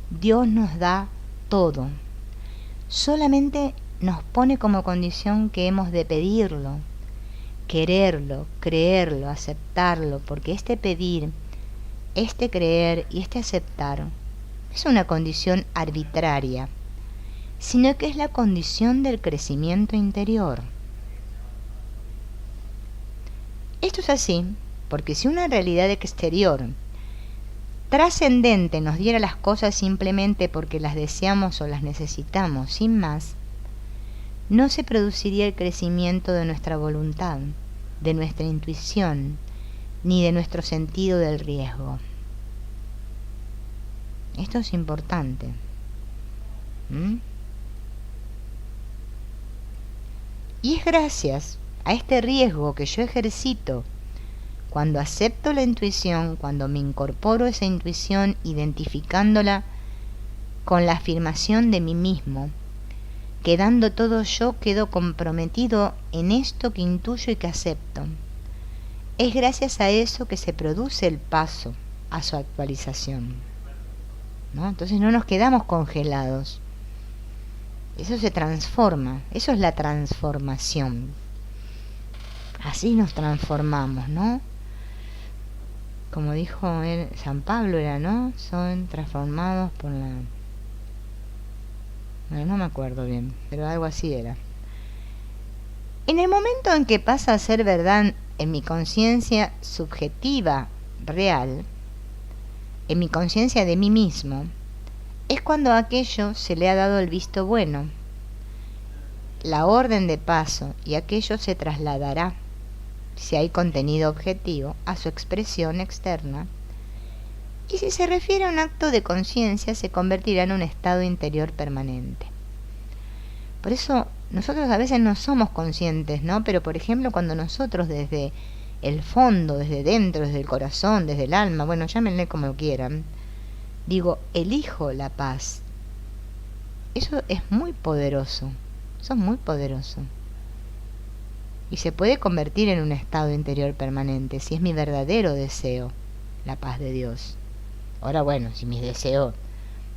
Dios nos da todo. Solamente nos pone como condición que hemos de pedirlo, quererlo, creerlo, aceptarlo, porque este pedir, este creer y este aceptar no es una condición arbitraria, sino que es la condición del crecimiento interior. Esto es así porque si una realidad exterior trascendente nos diera las cosas simplemente porque las deseamos o las necesitamos, sin más, no se produciría el crecimiento de nuestra voluntad, de nuestra intuición, ni de nuestro sentido del riesgo. Esto es importante. Y es gracias a este riesgo que yo ejercito cuando acepto la intuición, cuando me incorporo a esa intuición identificándola con la afirmación de mí mismo, quedando todo yo quedo comprometido en esto que intuyo y que acepto. Es gracias a eso que se produce el paso a su actualización, ¿no? Entonces no nos quedamos congelados. Eso se transforma, eso es la transformación. Así nos transformamos, ¿no? Como dijo San Pablo era, ¿no? Son transformados por la... Bueno, no me acuerdo bien, pero algo así era. En el momento en que pasa a ser verdad en mi conciencia subjetiva, real, en mi conciencia de mí mismo, es cuando a aquello se le ha dado el visto bueno, la orden de paso, y aquello se trasladará, si hay contenido objetivo, a su expresión externa, y si se refiere a un acto de conciencia, se convertirá en un estado interior permanente. Por eso nosotros a veces no somos conscientes, ¿no? Pero por ejemplo cuando nosotros desde el fondo, desde dentro, desde el corazón, desde el alma, bueno, llámenle como quieran, digo, elijo la paz. Eso es muy poderoso, eso es muy poderoso. Y se puede convertir en un estado interior permanente si es mi verdadero deseo, la paz de Dios. Ahora bueno, si mis deseos,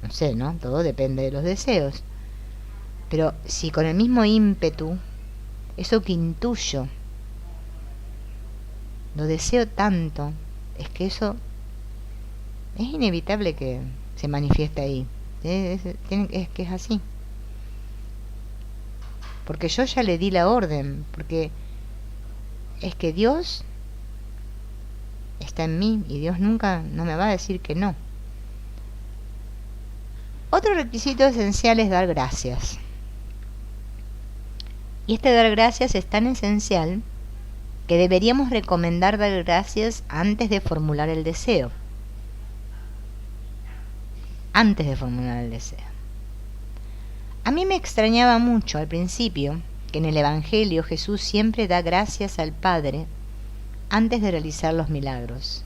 no sé, ¿no? Todo depende de los deseos. Pero si con el mismo ímpetu, eso que intuyo, lo deseo tanto, es que eso es inevitable que se manifieste ahí. Es que es así. Porque yo ya le di la orden, porque es que Dios está en mí y Dios nunca no me va a decir que no. Otro requisito esencial es dar gracias. Y este dar gracias es tan esencial que deberíamos recomendar dar gracias antes de formular el deseo. Antes de formular el deseo. A mí me extrañaba mucho al principio que en el Evangelio Jesús siempre da gracias al Padre antes de realizar los milagros.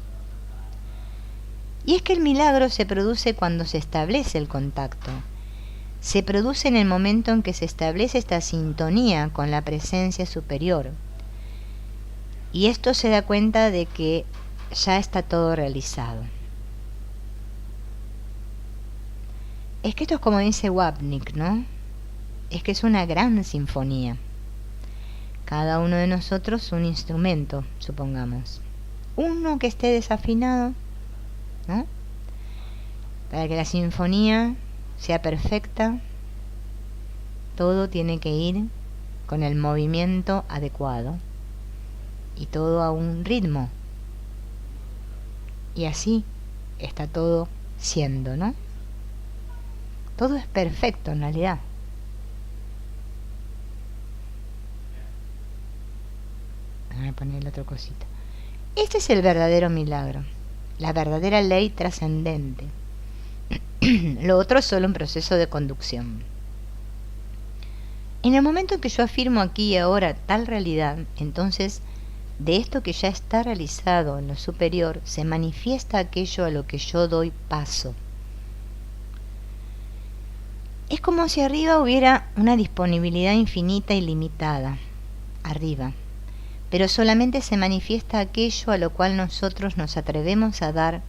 Y es que el milagro se produce cuando se establece el contacto. Se produce en el momento en que se establece esta sintonía con la presencia superior. Y esto se da cuenta de que ya está todo realizado. Es que esto es como dice Wapnick, ¿no? Es que es una gran sinfonía. Cada uno de nosotros un instrumento, supongamos. Uno que esté desafinado, ¿no? Para que la sinfonía sea perfecta, todo tiene que ir con el movimiento adecuado y todo a un ritmo. Y así está todo siendo, ¿no? Todo es perfecto en realidad. Voy a poner la otra cosita. Este es el verdadero milagro, la verdadera ley trascendente. Lo otro es solo un proceso de conducción. En el momento en que yo afirmo aquí y ahora tal realidad, entonces de esto que ya está realizado en lo superior se manifiesta aquello a lo que yo doy paso. Es como si arriba hubiera una disponibilidad infinita y limitada, arriba, pero solamente se manifiesta aquello a lo cual nosotros nos atrevemos a dar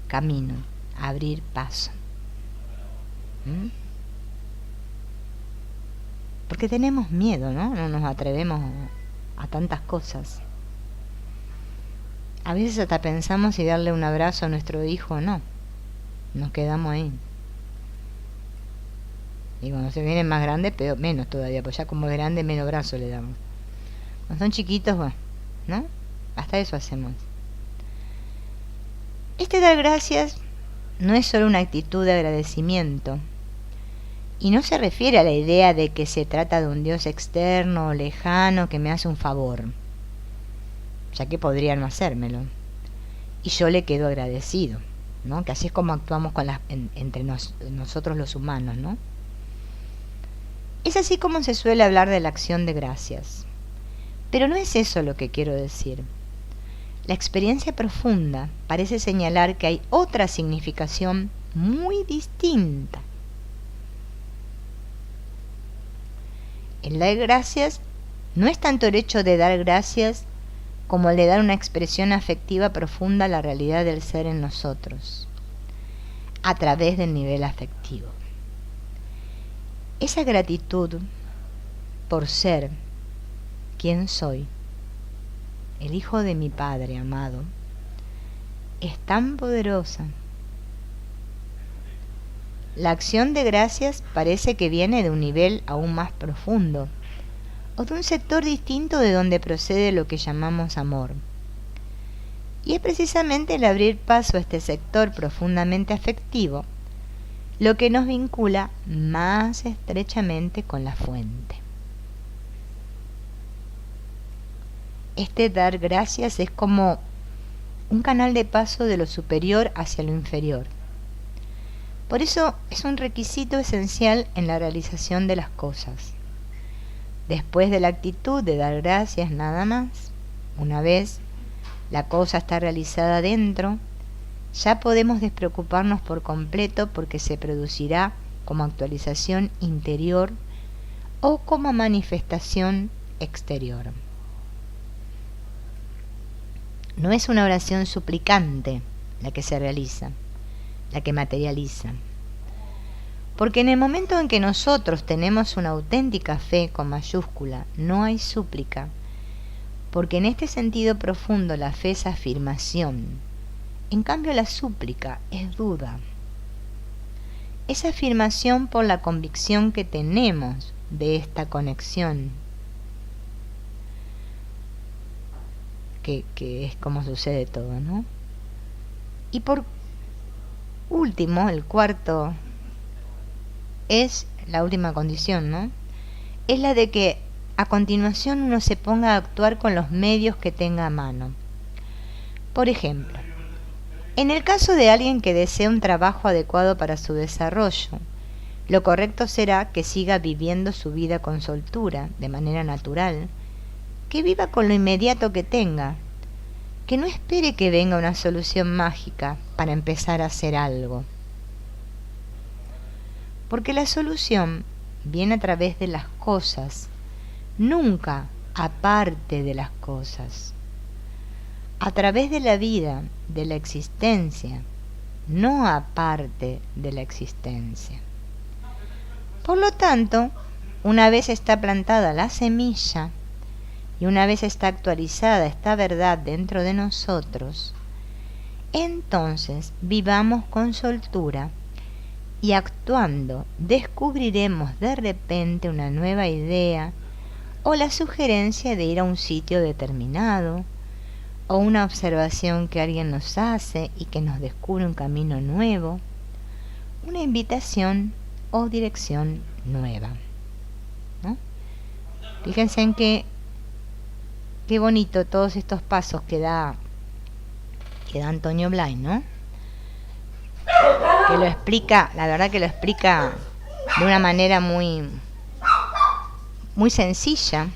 camino, a abrir paso. Porque tenemos miedo, ¿no? No nos atrevemos a tantas cosas. A veces hasta pensamos si darle un abrazo a nuestro hijo o no. Nos quedamos ahí. Y cuando se viene más grande, peor, menos todavía, pues ya como es grande, menos brazo le damos. Cuando son chiquitos, bueno, ¿no? Hasta eso hacemos. Este dar gracias no es solo una actitud de agradecimiento. Y no se refiere a la idea de que se trata de un Dios externo o lejano que me hace un favor, ya que podría no hacérmelo. Y yo le quedo agradecido, ¿no? Que así es como actuamos con entre nosotros los humanos, ¿no? Es así como se suele hablar de la acción de gracias. Pero no es eso lo que quiero decir. La experiencia profunda parece señalar que hay otra significación muy distinta. El dar gracias no es tanto el hecho de dar gracias como el de dar una expresión afectiva profunda a la realidad del ser en nosotros, a través del nivel afectivo. Esa gratitud por ser quien soy, el hijo de mi Padre amado, es tan poderosa. La acción de gracias parece que viene de un nivel aún más profundo, o de un sector distinto de donde procede lo que llamamos amor. Y es precisamente el abrir paso a este sector profundamente afectivo lo que nos vincula más estrechamente con la fuente. Este dar gracias es como un canal de paso de lo superior hacia lo inferior. Por eso es un requisito esencial en la realización de las cosas. Después de la actitud de dar gracias nada más, una vez la cosa está realizada dentro, ya podemos despreocuparnos por completo porque se producirá como actualización interior o como manifestación exterior. No es una oración suplicante la que se realiza, la que materializa. Porque en el momento en que nosotros tenemos una auténtica fe con mayúscula, no hay súplica, porque en este sentido profundo la fe es afirmación. En cambio la súplica es duda. Es afirmación por la convicción que tenemos de esta conexión, que es como sucede todo, ¿no? Y por último, el cuarto es la última condición, ¿no? Es la de que a continuación uno se ponga a actuar con los medios que tenga a mano. Por ejemplo, en el caso de alguien que desea un trabajo adecuado para su desarrollo, lo correcto será que siga viviendo su vida con soltura, de manera natural, que viva con lo inmediato que tenga, que no espere que venga una solución mágica para empezar a hacer algo. Porque la solución viene a través de las cosas, nunca aparte de las cosas. A través de la vida, de la existencia, no aparte de la existencia. Por lo tanto, una vez está plantada la semilla y una vez está actualizada esta verdad dentro de nosotros, entonces vivamos con soltura y actuando descubriremos de repente una nueva idea o la sugerencia de ir a un sitio determinado, o una observación que alguien nos hace y que nos descubre un camino nuevo, una invitación o dirección nueva, ¿no? Fíjense en qué bonito todos estos pasos que da Antonio Blay, ¿no? Que lo explica, la verdad que lo explica de una manera muy sencilla,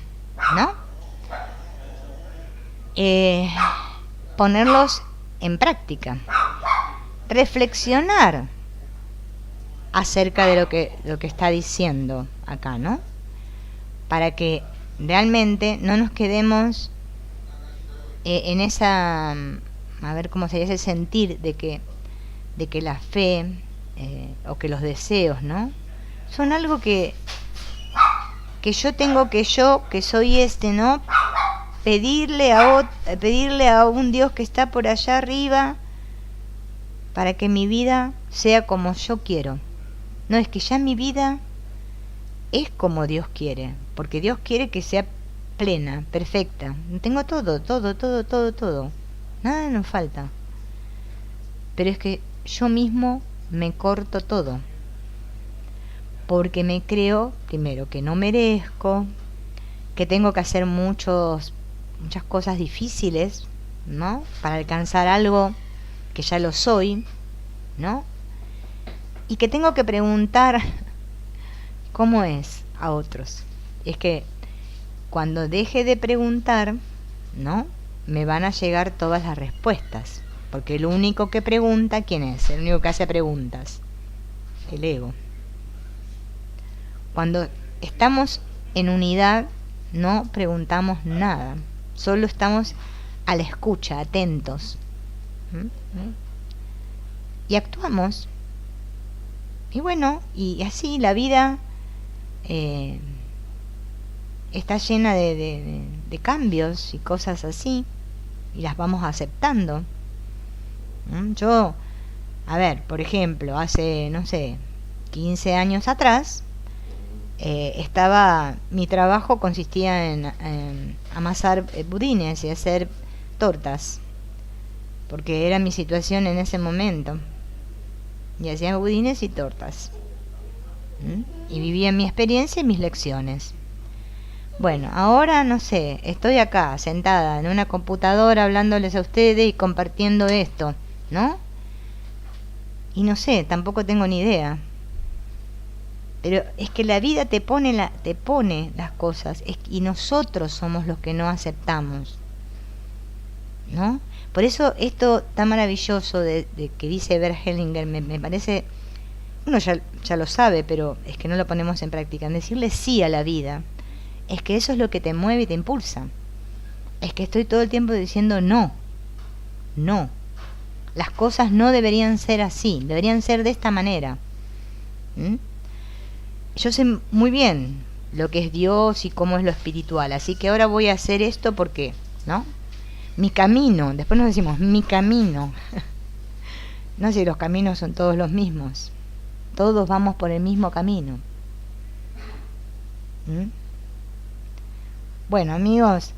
¿no? Ponerlos en práctica, reflexionar acerca de lo que está diciendo acá, ¿no? Para que realmente no nos quedemos en esa, a ver cómo sería ese sentir de que la fe o que los deseos, ¿no? Son algo que yo tengo, que soy ¿no? Pedirle a un Dios que está por allá arriba para que mi vida sea como yo quiero. No, es que ya mi vida es como Dios quiere, porque Dios quiere que sea plena, perfecta. Tengo todo, todo, todo, todo, todo. Nada nos falta. Pero es que yo mismo me corto todo. Porque me creo, primero, que no merezco, que tengo que hacer muchas cosas difíciles, ¿no? Para alcanzar algo que ya lo soy, ¿no? Y que tengo que preguntar cómo es a otros. Es que cuando deje de preguntar, ¿no? Me van a llegar todas las respuestas. Porque el único que pregunta, ¿quién es? El único que hace preguntas. El ego. Cuando estamos en unidad, no preguntamos nada. Solo estamos a la escucha, atentos. Y actuamos. Y bueno, y así la vida está llena de cambios y cosas así. Y las vamos aceptando. Yo, a ver, por ejemplo, hace, no sé, 15 años atrás, mi trabajo consistía en amasar budines y hacer tortas, porque era mi situación en ese momento. Y hacía budines y tortas. Y vivía mi experiencia y mis lecciones. Bueno, ahora no sé, estoy acá sentada en una computadora hablándoles a ustedes y compartiendo esto, ¿no? Y no sé, tampoco tengo ni idea. Pero es que la vida te pone las cosas, y nosotros somos los que no aceptamos, ¿no? Por eso esto tan maravilloso de que dice Bert Hellinger me parece, uno ya lo sabe, pero es que no lo ponemos en práctica. En decirle sí a la vida, es que eso es lo que te mueve y te impulsa. Es que estoy todo el tiempo diciendo no, no. Las cosas no deberían ser así, deberían ser de esta manera. Yo sé muy bien lo que es Dios y cómo es lo espiritual, así que ahora voy a hacer esto porque, ¿no? Mi camino, después nos decimos, mi camino. No sé si los caminos son todos los mismos. Todos vamos por el mismo camino. Bueno, amigos,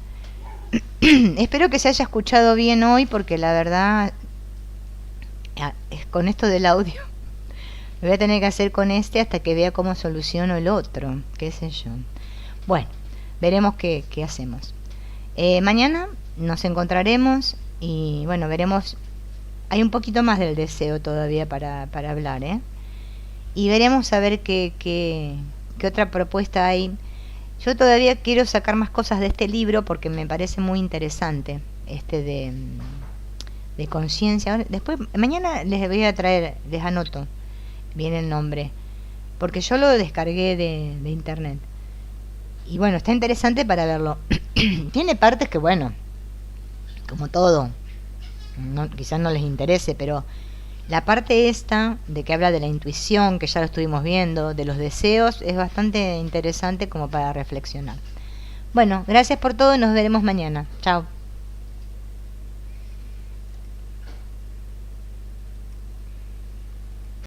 espero que se haya escuchado bien hoy, porque la verdad, con esto del audio, lo voy a tener que hacer con hasta que vea cómo soluciono el otro, qué sé yo. Bueno, veremos qué hacemos. Mañana nos encontraremos y bueno, veremos. Hay un poquito más del deseo todavía para hablar, y veremos a ver qué otra propuesta hay. Yo todavía quiero sacar más cosas de este libro porque me parece muy interesante, de conciencia. Después, mañana les voy a traer, les anoto bien el nombre, porque yo lo descargué de internet. Y bueno, está interesante para verlo. Tiene partes que, bueno, como todo, quizás no les interese, pero la parte esta de que habla de la intuición, que ya lo estuvimos viendo, de los deseos, es bastante interesante como para reflexionar. Bueno, gracias por todo y nos veremos mañana. Chao.